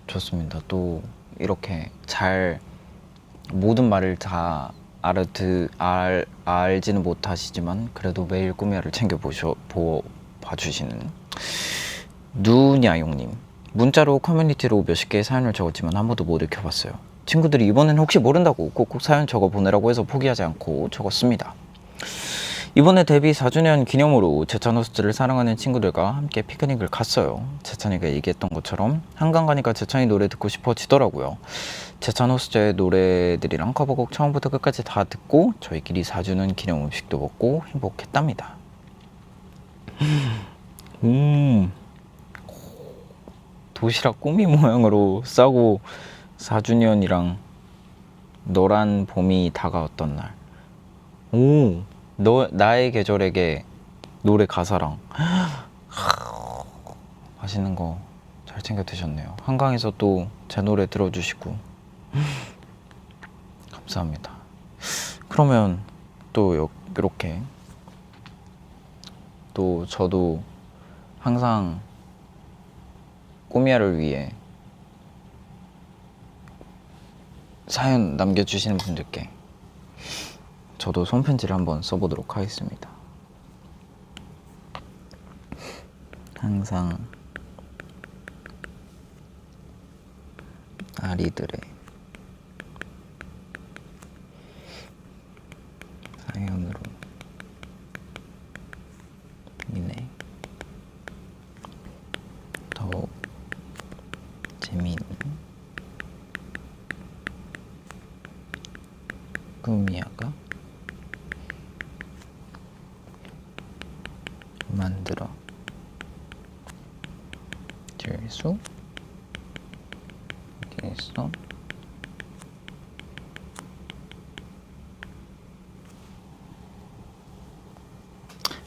좋습니다. 또 이렇게 잘 모든 말을 다 알지는 못하시지만 그래도 매일 꿈이야를 챙겨 봐주시는 누냐용님, 문자로 커뮤니티로 몇십 개의 사연을 적었지만 한 번도 못 읽혀봤어요. 친구들이 이번엔 혹시 모른다고 꼭꼭 사연 적어 보내라고 해서 포기하지 않고 적었습니다. 이번에 데뷔 4주년 기념으로 제천 호스트를 사랑하는 친구들과 함께 피크닉을 갔어요. 제천이가 얘기했던 것처럼 한강 가니까 제천이 노래 듣고 싶어지더라고요. 제천 호스트의 노래들이랑 커버곡 처음부터 끝까지 다 듣고 저희끼리 4주년 기념 음식도 먹고 행복했답니다. 도시락 꾸미 모양으로 싸고 4주년이랑 너란 봄이 다가왔던 날. 오, 너 나의 계절에게 노래 가사랑 맛있는 거 잘 챙겨 드셨네요. 한강에서 또 제 노래 들어주시고 감사합니다. 그러면 또 이렇게 또 저도 항상 꾸미야를 위해 사연 남겨주시는 분들께 저도 손편지를 한번 써보도록 하겠습니다. 항상 아리들의 사연으로 인해 더욱 재미있는 꾸미야가 만들어 질 수 있어.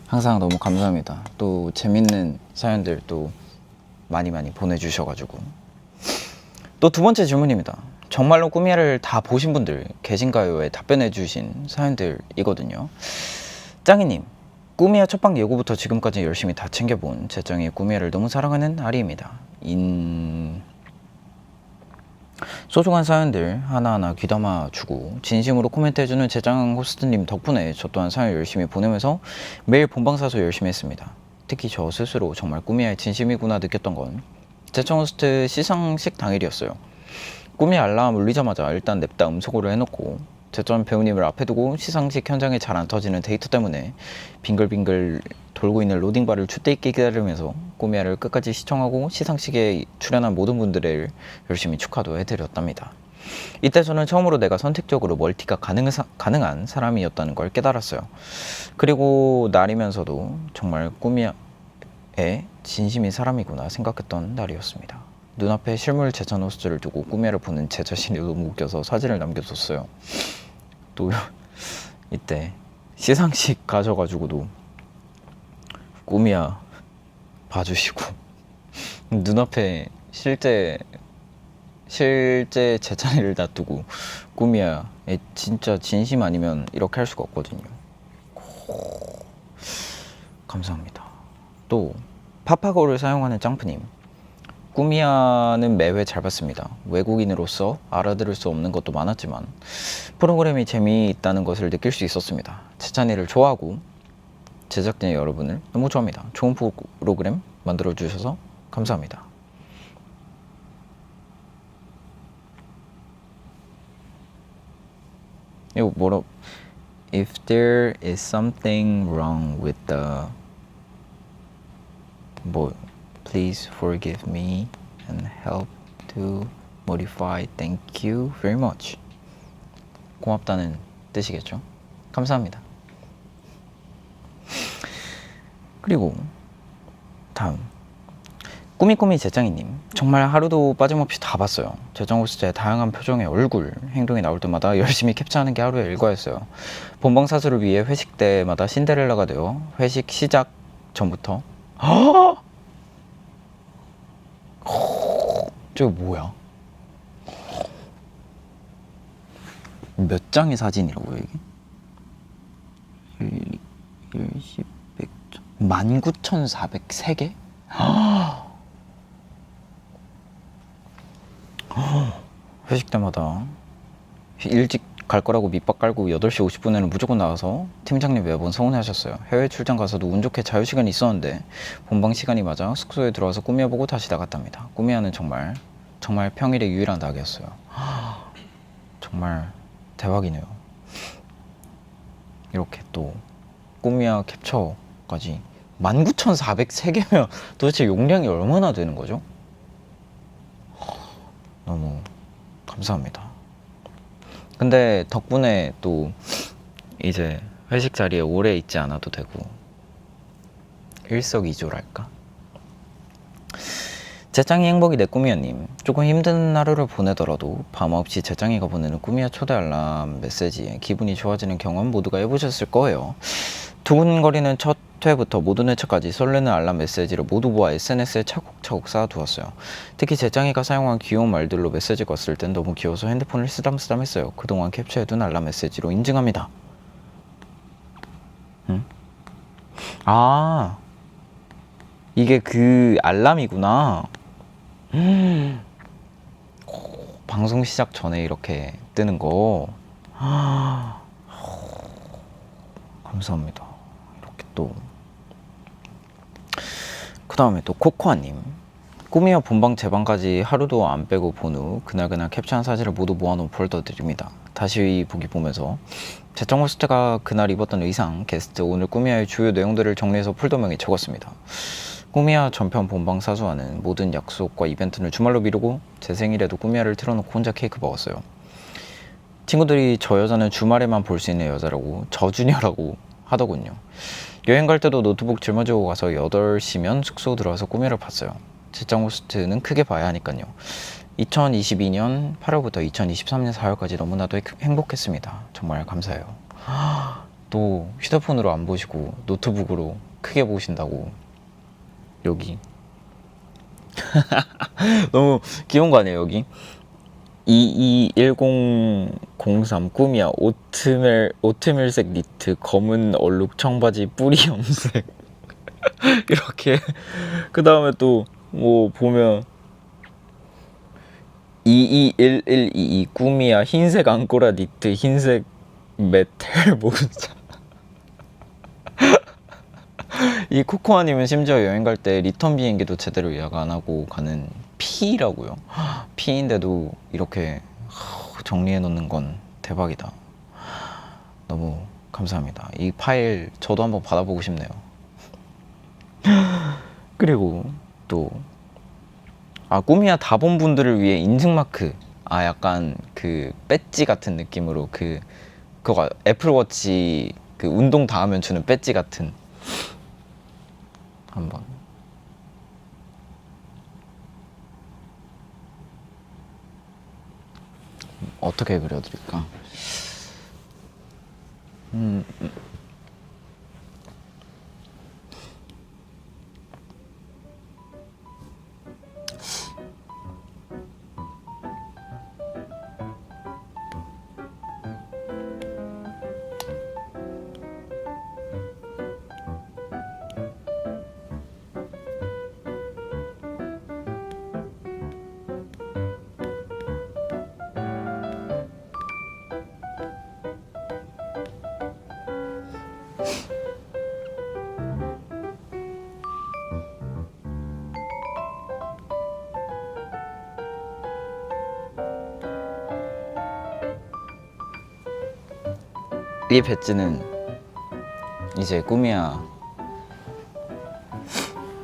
항상 너무 감사합니다. 또 재밌는 사연들 또 많이 보내주셔가지고. 또 두 번째 질문입니다. 정말로 꾸미야를 다 보신 분들 계신가요?에 답변해주신 사연들이거든요. 짱이님, 꾸미야 첫방 예고부터 지금까지 열심히 다 챙겨본 제 짱이 꾸미야를 너무 사랑하는 아리입니다. 소중한 사연들 하나하나 귀담아주고 진심으로 코멘트해주는 제장 호스트님 덕분에 저 또한 사연 열심히 보내면서 매일 본방사수 열심히 했습니다. 특히 저 스스로 정말 꾸미야의 진심이구나 느꼈던 건 제청 호스트 시상식 당일이었어요. 꾸미야 알람 울리자마자 일단 냅다 음소거를 해놓고 제천 배우님을 앞에 두고 시상식 현장에 잘 안 터지는 데이터 때문에 빙글빙글 돌고 있는 로딩바를 줏대 있게 기다리면서 꾸미야를 끝까지 시청하고 시상식에 출연한 모든 분들을 열심히 축하도 해드렸답니다. 이때 저는 처음으로 내가 선택적으로 멀티가 가능한 사람이었다는 걸 깨달았어요. 그리고 날이면서도 정말 꾸미야의 진심인 사람이구나 생각했던 날이었습니다. 눈앞에 실물 제천 호스트를 두고 꾸미야를 보는 제 자신이 너무 웃겨서 사진을 남겨뒀어요. 또 이때 시상식 가셔가지고도 꾸미야 봐주시고 눈앞에 실제 제 자리를 놔두고 꾸미야의 진짜 진심 아니면 이렇게 할 수가 없거든요. 감사합니다. 또 파파고를 사용하는 짱프님, 꾸미야는 매회 잘 봤습니다. 외국인으로서 알아들을 수 없는 것도 많았지만 프로그램이 재미있다는 것을 느낄 수 있었습니다. 채찬이를 좋아하고 제작진 여러분을 너무 좋아합니다. 좋은 프로그램 만들어주셔서 감사합니다. 이거 뭐라? If there is something wrong with the please forgive me and help to modify. Thank you very much. 고맙다는 뜻이겠죠? 감사합니다. 그리고 다음 꾸미꾸미 제짱이님, 정말 하루도 빠짐없이 다 봤어요. 제짱 호스트의 다양한 표정의 얼굴, 행동이 나올 때마다 열심히 캡처하는 게 하루의 일과였어요. 본방사수를 위해 회식 때마다 신데렐라가 되어 회식 시작 전부터 저거 뭐야? 몇 장의 사진이라고요 이게? 1, 10, 100, 19,403개? 회식 때마다 일찍 갈 거라고 밑밥 깔고 8시 50분에는 무조건 나와서 팀장님 매번 서운해하셨어요. 해외 출장 가서도 운 좋게 자유시간이 있었는데 본방 시간이 맞아 숙소에 들어와서 꾸미야 보고 다시 나갔답니다. 꾸미야는 정말 평일의 유일한 낙이었어요. 정말 대박이네요. 이렇게 또 꾸미야 캡처까지 19,403개면 도대체 용량이 얼마나 되는 거죠? 너무 감사합니다. 근데 덕분에 또 이제 회식 자리에 오래 있지 않아도 되고 일석이조랄까? 재짱이 행복이 내 꿈이야님. 조금 힘든 하루를 보내더라도 밤 9시 재짱이가 보내는 꿈이야 초대 알람 메시지에 기분이 좋아지는 경험 모두가 해보셨을 거예요. 두근거리는 첫 회부터 모든 회차까지 설레는 알람 메시지를 모두 모아 SNS에 차곡차곡 쌓아두었어요. 특히 재짱이가 사용한 귀여운 말들로 메시지가 왔을 땐 너무 귀여워서 핸드폰을 쓰담쓰담 했어요. 그동안 캡처해둔 알람 메시지로 인증합니다. 응? 아, 이게 그 알람이구나. 방송 시작 전에 이렇게 뜨는 거. 감사합니다. 이렇게 또. 그 다음에 또 코코아님. 꿈이야 본방 제방까지 하루도 안 빼고 본 후 그날 캡처한 사진을 모두 모아놓은 폴더 드립니다. 다시 보기 보면서 재정 호스트가 그날 입었던 의상, 게스트, 오늘 꿈이야의 주요 내용들을 정리해서 폴더명에 적었습니다. 꿈이야 전편 본방 사수하는 모든 약속과 이벤트는 주말로 미루고 제 생일에도 꿈이야를 틀어놓고 혼자 케이크 먹었어요. 친구들이 저 여자는 주말에만 볼 수 있는 여자라고 저주녀라고 하더군요. 여행 갈 때도 노트북 짊어지고 가서 8시면 숙소 들어와서 꿈이야를 봤어요. 재정 호스트는 크게 봐야 하니까요. 2022년 8월부터 2023년 4월까지 너무나도 행복했습니다. 정말 감사해요. 또 휴대폰으로 안 보시고 노트북으로 크게 보신다고. 여기 너무 귀여운 거 아니에요? 여기 221003 꿈이야 오트밀색 니트 검은 얼룩 청바지 뿌리 염색 이렇게. 그 다음에 또 뭐 보면 221122 꿈이야 흰색 앙꼬라 니트 흰색 메탈 모자. 이 코코아님은 심지어 여행 갈 때 리턴 비행기도 제대로 예약 안 하고 가는 P라고요. P인데도 이렇게 정리해 놓는 건 대박이다. 너무 감사합니다. 이 파일 저도 한번 받아보고 싶네요. 그리고 또 꿈이야 다본 분들을 위해 인증마크. 약간 그 배지 같은 느낌으로 그거 애플워치 그 운동 다 하면 주는 배지 같은. 한번 어떻게 그려드릴까? 이 배지는 이제 꿈이야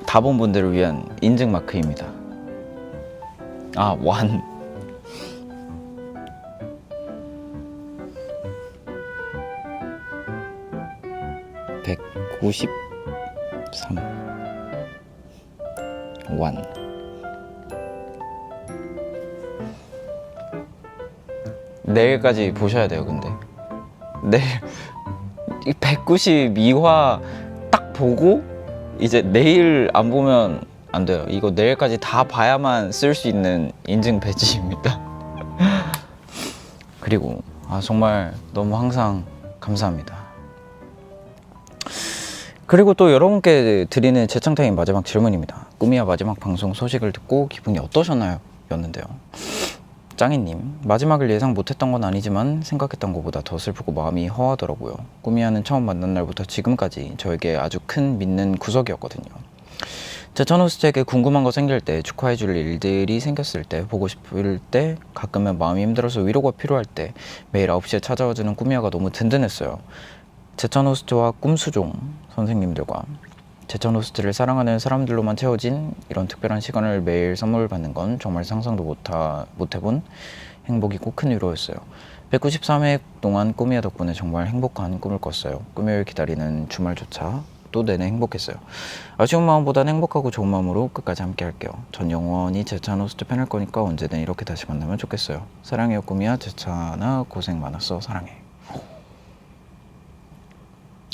다본 분들을 위한 인증 마크입니다. 완 153 완. 내일까지 보셔야 돼요. 근데 내일 192화 딱 보고 이제 내일 안 보면 안 돼요. 이거 내일까지 다 봐야만 쓸 수 있는 인증 배지입니다. 그리고 정말 너무 항상 감사합니다. 그리고 또 여러분께 드리는 재창타임 마지막 질문입니다. 꿈이야 마지막 방송 소식을 듣고 기분이 어떠셨나요? 였는데요. 짱이님, 마지막을 예상 못했던 건 아니지만 생각했던 것보다 더 슬프고 마음이 허하더라고요. 꿈이야는 처음 만난 날부터 지금까지 저에게 아주 큰 믿는 구석이었거든요. 제천 호스트에게 궁금한 거 생길 때, 축하해줄 일들이 생겼을 때, 보고 싶을 때, 가끔은 마음이 힘들어서 위로가 필요할 때 매일 9시에 찾아와주는 꿈이야가 너무 든든했어요. 제천 호스트와 꿈수종 선생님들과 제천 호스트를 사랑하는 사람들로만 채워진 이런 특별한 시간을 매일 선물 받는 건 정말 상상도 못해본 행복이고 큰 위로였어요. 193회 동안 꿈이야 덕분에 정말 행복한 꿈을 꿨어요. 금요일 기다리는 주말조차 또 내내 행복했어요. 아쉬운 마음보다는 행복하고 좋은 마음으로 끝까지 함께 할게요. 전 영원히 제찬 호스트 팬일 거니까 언제든 이렇게 다시 만나면 좋겠어요. 사랑해요 꾸미야. 제찬아 고생 많았어. 사랑해.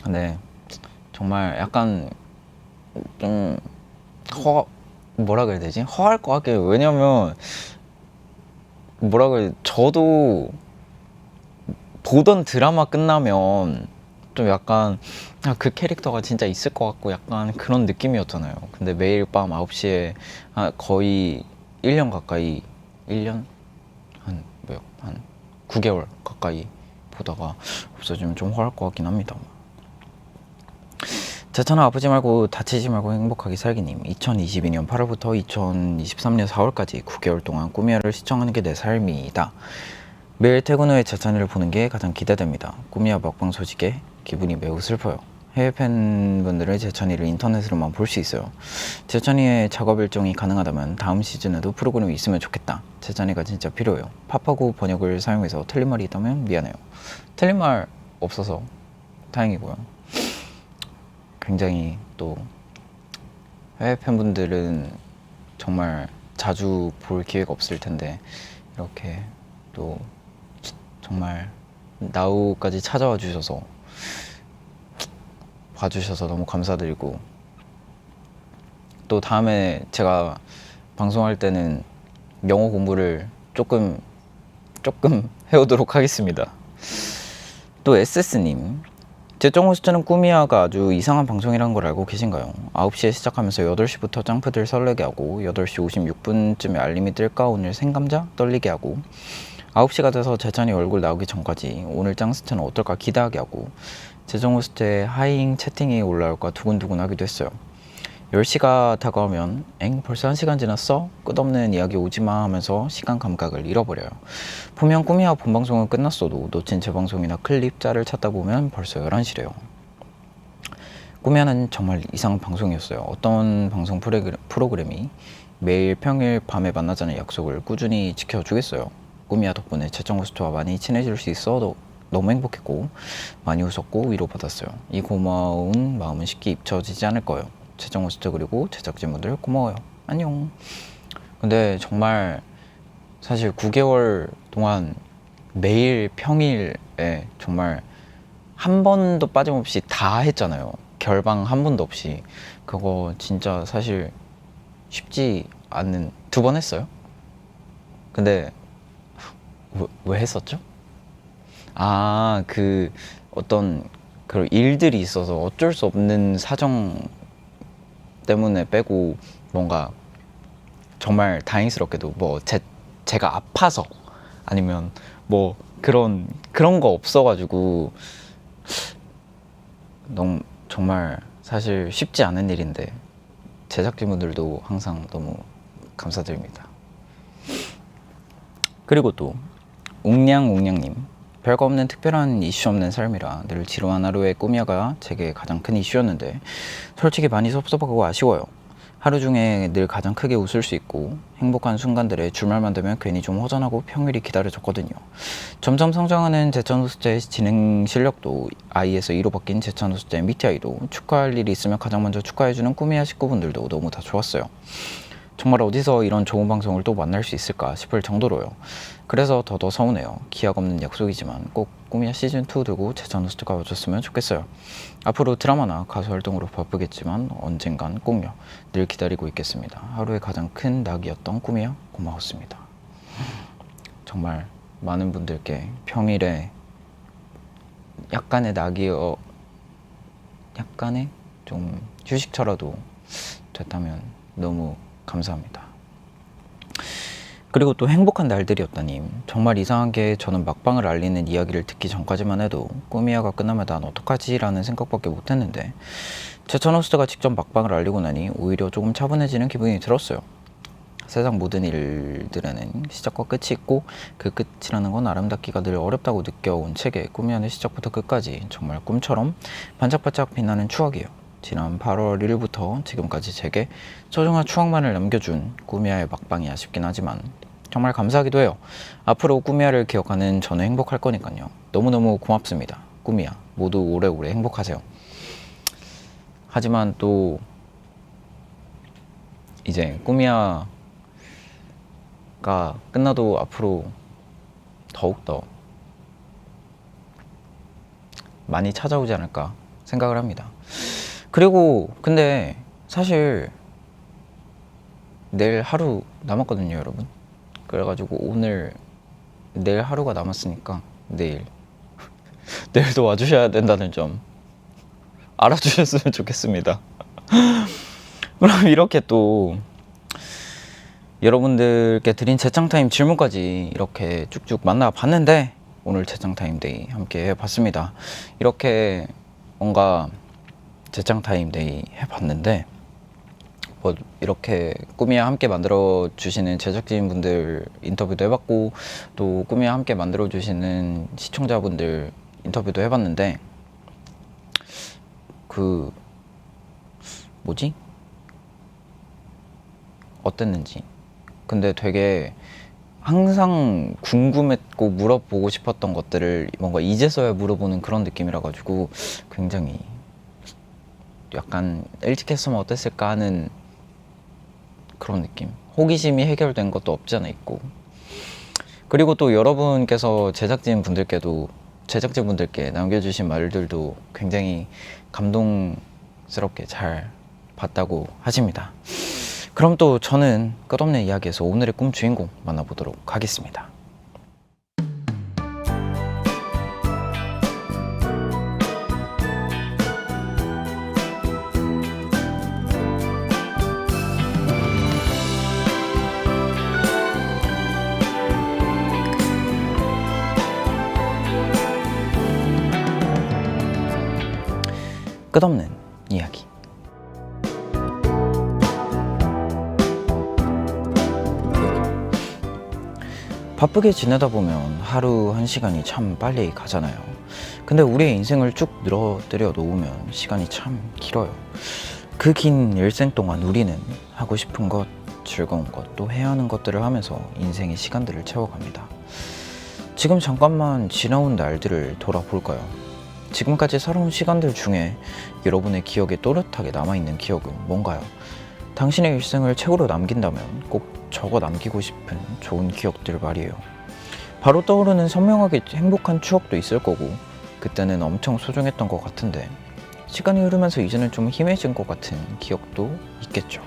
근데 정말 약간 좀 뭐라 그래야 되지? 허할 것 같아요. 왜냐면 뭐라 그래, 저도 보던 드라마 끝나면 좀 약간 그 캐릭터가 진짜 있을 것 같고 약간 그런 느낌이었잖아요. 근데 매일 밤 9시에 거의 1년 가까이 1년? 한 9개월 가까이 보다가 없어지면 좀 허할 것 같긴 합니다. 제찬아 아프지 말고 다치지 말고 행복하게 살기님. 2022년 8월부터 2023년 4월까지 9개월 동안 꾸미야를 시청하는 게 내 삶이다. 매일 퇴근 후에 제찬이를 보는 게 가장 기대됩니다. 꾸미야 먹방 소식에 기분이 매우 슬퍼요. 해외 팬분들은 제찬이를 인터넷으로만 볼 수 있어요. 제찬이의 작업 일정이 가능하다면 다음 시즌에도 프로그램이 있으면 좋겠다. 제찬이가 진짜 필요해요. 팝하고 번역을 사용해서 틀린 말이 있다면 미안해요. 틀린 말 없어서 다행이고요. 굉장히 또 해외 팬분들은 정말 자주 볼 기회가 없을 텐데 이렇게 또 정말 나우까지 찾아와 주셔서 봐주셔서 너무 감사드리고, 또 다음에 제가 방송할 때는 영어 공부를 조금 해오도록 하겠습니다. 또 SS님, 제정 호스트는 꾸미야가 아주 이상한 방송이라는 걸 알고 계신가요? 9시에 시작하면서 8시부터 짱프들 설레게 하고 8시 56분쯤에 알림이 뜰까 오늘 생감자 떨리게 하고 9시가 돼서 제찬이 얼굴 나오기 전까지 오늘 짱스트는 어떨까 기대하게 하고 제정 호스트의 하이잉 채팅이 올라올까 두근두근 하기도 했어요. 10시가 다가오면 엥 벌써 1시간 지났어? 끝없는 이야기 오지마 하면서 시간 감각을 잃어버려요. 분명 꾸미야 본방송은 끝났어도 놓친 재방송이나 클립 짤을 찾다 보면 벌써 11시래요. 꾸미야는 정말 이상한 방송이었어요. 어떤 방송 프로그램이 매일 평일 밤에 만나자는 약속을 꾸준히 지켜주겠어요. 꾸미야 덕분에 제정 호스트와 많이 친해질 수 있어 너무 행복했고 많이 웃었고 위로받았어요. 이 고마운 마음은 쉽게 잊혀지지 않을 거예요. 제정 호스트 그리고 제작진분들 고마워요. 안녕. 근데 정말 사실 9개월 동안 매일 평일에 정말 한 번도 빠짐없이 다 했잖아요. 결방 한 번도 없이. 그거 진짜 사실 쉽지 않는. 2번 했어요. 근데 왜 했었죠? 그 어떤 그런 일들이 있어서 어쩔 수 없는 사정 때문에 빼고, 뭔가 정말 다행스럽게도 뭐 제가 아파서 아니면 뭐 그런 거 없어가지고 너무 정말 사실 쉽지 않은 일인데 제작진분들도 항상 너무 감사드립니다. 그리고 또 웅냥님, 별거 없는 특별한 이슈 없는 삶이라 늘 지루한 하루의 꾸미야가 제게 가장 큰 이슈였는데 솔직히 많이 섭섭하고 아쉬워요. 하루 중에 늘 가장 크게 웃을 수 있고 행복한 순간들에 주말만 되면 괜히 좀 허전하고 평일이 기다려졌거든요. 점점 성장하는 제찬 호스트의 진행 실력도 I에서 E로 바뀐 제찬 호스트의 MBTI도 축하할 일이 있으면 가장 먼저 축하해주는 꾸미야 식구분들도 너무 다 좋았어요. 정말 어디서 이런 좋은 방송을 또 만날 수 있을까 싶을 정도로요. 그래서 더 서운해요. 기약 없는 약속이지만 꼭 꾸미야 시즌2 들고 제찬 호스트가 와줬으면 좋겠어요. 앞으로 드라마나 가수 활동으로 바쁘겠지만 언젠간 꼭요. 늘 기다리고 있겠습니다. 하루의 가장 큰 낙이었던 꾸미야 고마웠습니다. 정말 많은 분들께 평일에 약간의 낙이요, 약간의 좀 휴식처라도 됐다면 너무 감사합니다. 그리고 또 행복한 날들이었다님, 정말 이상한 게 저는 막방을 알리는 이야기를 듣기 전까지만 해도 꾸미야가 끝나면 난 어떡하지? 라는 생각밖에 못했는데 제찬 호스트가 직접 막방을 알리고 나니 오히려 조금 차분해지는 기분이 들었어요. 세상 모든 일들에는 시작과 끝이 있고 그 끝이라는 건 아름답기가 늘 어렵다고 느껴온 책의 꾸미야는 시작부터 끝까지 정말 꿈처럼 반짝반짝 빛나는 추억이에요. 지난 8월 1일부터 지금까지 제게 소중한 추억만을 남겨준 꾸미야의 막방이 아쉽긴 하지만 정말 감사하기도 해요. 앞으로 꾸미야를 기억하는 저는 행복할 거니까요. 너무너무 고맙습니다. 꾸미야 모두 오래오래 행복하세요. 하지만 또 이제 꾸미야가 끝나도 앞으로 더욱더 많이 찾아오지 않을까 생각을 합니다. 그리고 근데 사실 내일 하루 남았거든요, 여러분. 그래가지고 오늘 내일 하루가 남았으니까 내일도 와주셔야 된다는 점 알아주셨으면 좋겠습니다. 그럼 이렇게 또 여러분들께 드린 재창타임 질문까지 이렇게 쭉쭉 만나봤는데 오늘 재창타임데이 함께 해봤습니다. 이렇게 뭔가 재창타임데이 해봤는데 뭐 이렇게 꾸미야 함께 만들어 주시는 제작진분들 인터뷰도 해봤고 또 꾸미야 함께 만들어 주시는 시청자분들 인터뷰도 해봤는데 그 뭐지? 어땠는지 근데 되게 항상 궁금했고 물어보고 싶었던 것들을 뭔가 이제서야 물어보는 그런 느낌이라 가지고 굉장히 약간 일찍 했으면 어땠을까 하는 그런 느낌. 호기심이 해결된 것도 없지 않아 있고 그리고 또 여러분께서 제작진분들께 남겨주신 말들도 굉장히 감동스럽게 잘 봤다고 하십니다. 그럼 또 저는 끝없는 이야기에서 오늘의 꿈 주인공 만나보도록 하겠습니다. 끝없는 이야기. 바쁘게 지내다 보면 하루 한 시간이 참 빨리 가잖아요. 근데 우리의 인생을 쭉 늘어뜨려 놓으면 시간이 참 길어요. 그 긴 일생 동안 우리는 하고 싶은 것, 즐거운 것, 또 해야 하는 것들을 하면서 인생의 시간들을 채워갑니다. 지금 잠깐만 지나온 날들을 돌아볼까요? 지금까지 살아온 시간들 중에 여러분의 기억에 또렷하게 남아있는 기억은 뭔가요? 당신의 일생을 책으로 남긴다면 꼭 적어 남기고 싶은 좋은 기억들 말이에요. 바로 떠오르는 선명하게 행복한 추억도 있을 거고 그때는 엄청 소중했던 것 같은데 시간이 흐르면서 이제는 좀 희미해진 것 같은 기억도 있겠죠.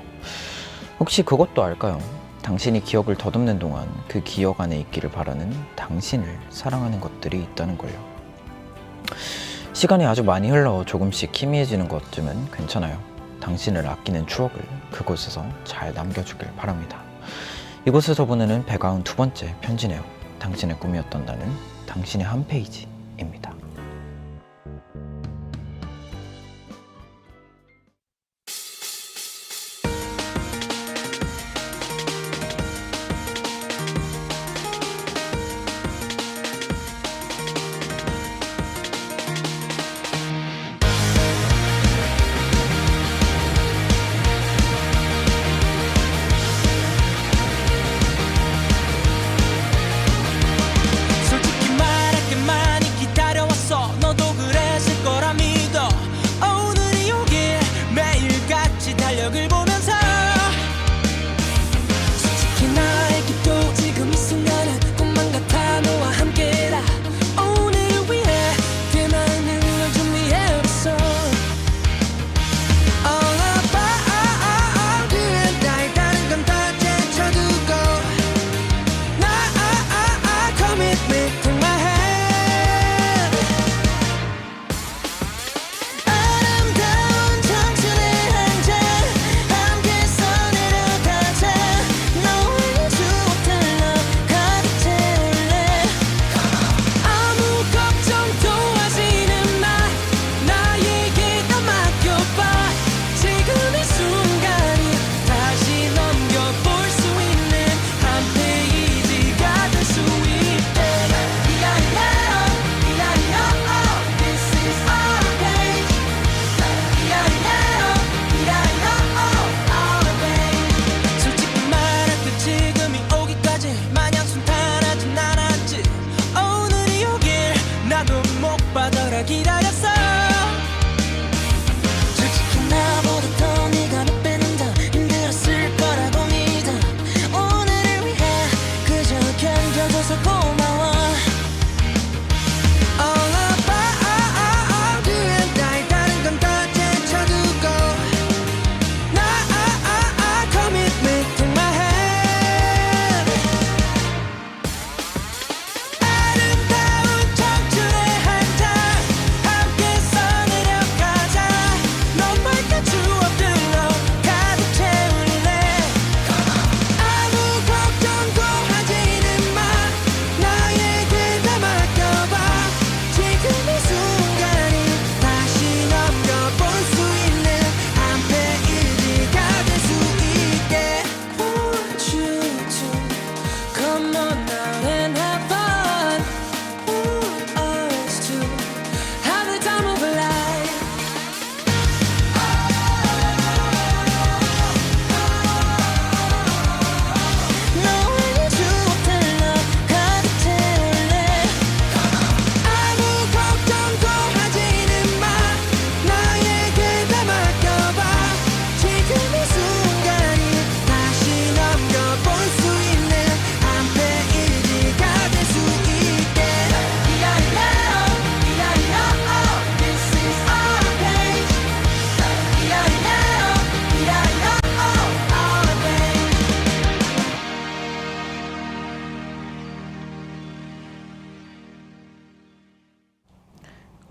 혹시 그것도 알까요? 당신이 기억을 더듬는 동안 그 기억 안에 있기를 바라는 당신을 사랑하는 것들이 있다는 걸요. 시간이 아주 많이 흘러 조금씩 희미해지는 것쯤은 괜찮아요. 당신을 아끼는 추억을 그곳에서 잘 남겨주길 바랍니다. 이곳에서 보내는 192번째 편지네요. 당신의 꿈이었던 나는 당신의 한 페이지입니다. 솔직히 말할게 많이 기다려왔어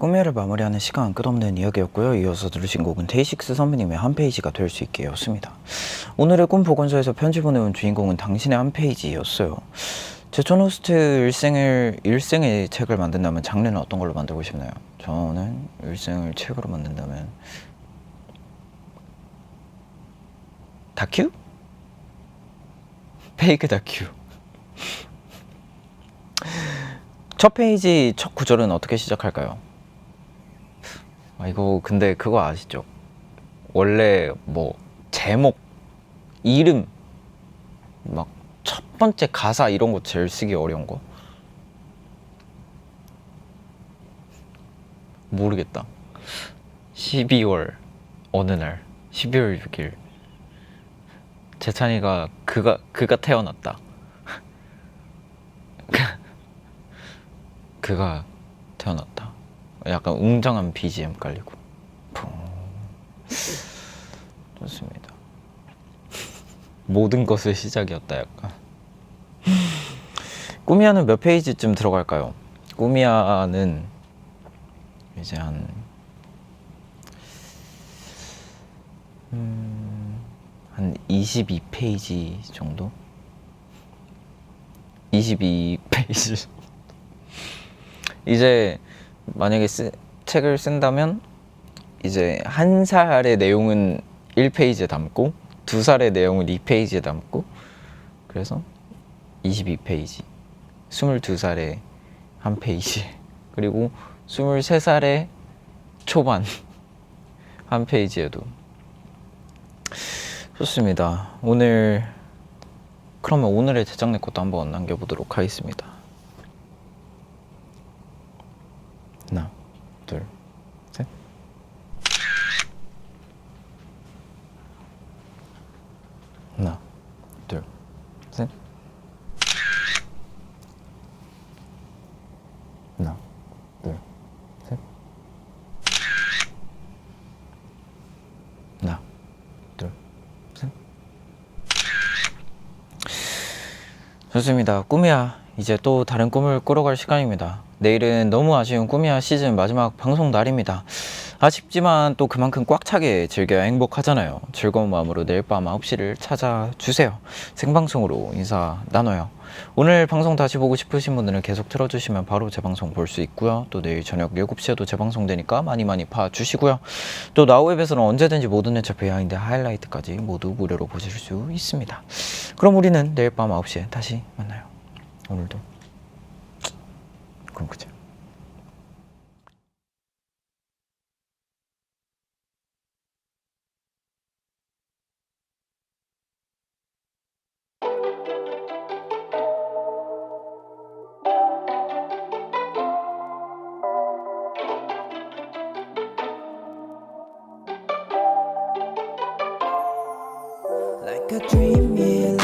꿈야를 마무리하는 시간 끝없는 이야기였고요. 이어서 들으신 곡은 데이식스 선배님의 한 페이지가 될 수 있게였습니다. 오늘의 꿈 보건소에서 편지 보내온 주인공은 당신의 한 페이지였어요. 제천 호스트 일생의 책을 만든다면 장르는 어떤 걸로 만들고 싶나요? 저는 일생을 책으로 만든다면 다큐? 페이크 다큐. 첫 페이지 첫 구절은 어떻게 시작할까요? 이거 근데 그거 아시죠? 원래 뭐 제목, 이름, 막 첫 번째 가사 이런 거 제일 쓰기 어려운 거? 모르겠다. 12월 어느 날 12월 6일 재찬이가 그가 태어났다. 그가 태어났다. 약간 웅장한 BGM 깔리고. 퐁. 좋습니다. 모든 것의 시작이었다 약간. 꾸미야는 몇 페이지쯤 들어갈까요? 꾸미야는 이제 한 22페이지 정도? 22페이지. 이제 만약에 책을 쓴다면 이제 한 살의 내용은 1페이지에 담고 두 살의 내용은 2페이지에 담고 그래서 22페이지 22살에 한 페이지 그리고 23살의 초반 한 페이지에도 좋습니다. 그러면 오늘의 제작내 것도 한번 남겨보도록 하겠습니다. 하나, 둘, 셋. 하나, 둘, 셋. 하나, 둘, 셋. 하나, 둘, 셋. 좋습니다. 꿈이야. 이제 또 다른 꿈을 꾸러갈 시간입니다. 내일은 너무 아쉬운 꿈이야 시즌 마지막 방송 날입니다. 아쉽지만 또 그만큼 꽉 차게 즐겨야 행복하잖아요. 즐거운 마음으로 내일 밤 9시를 찾아주세요. 생방송으로 인사 나눠요. 오늘 방송 다시 보고 싶으신 분들은 계속 틀어주시면 바로 재방송 볼 수 있고요. 또 내일 저녁 7시에도 재방송되니까 많이 봐주시고요. 또 나우웹에서는 언제든지 모든 회차 비하인드 하이라이트까지 모두 무료로 보실 수 있습니다. 그럼 우리는 내일 밤 9시에 다시 만나요. 오늘도 그럼 그죠. Like a dream, yeah.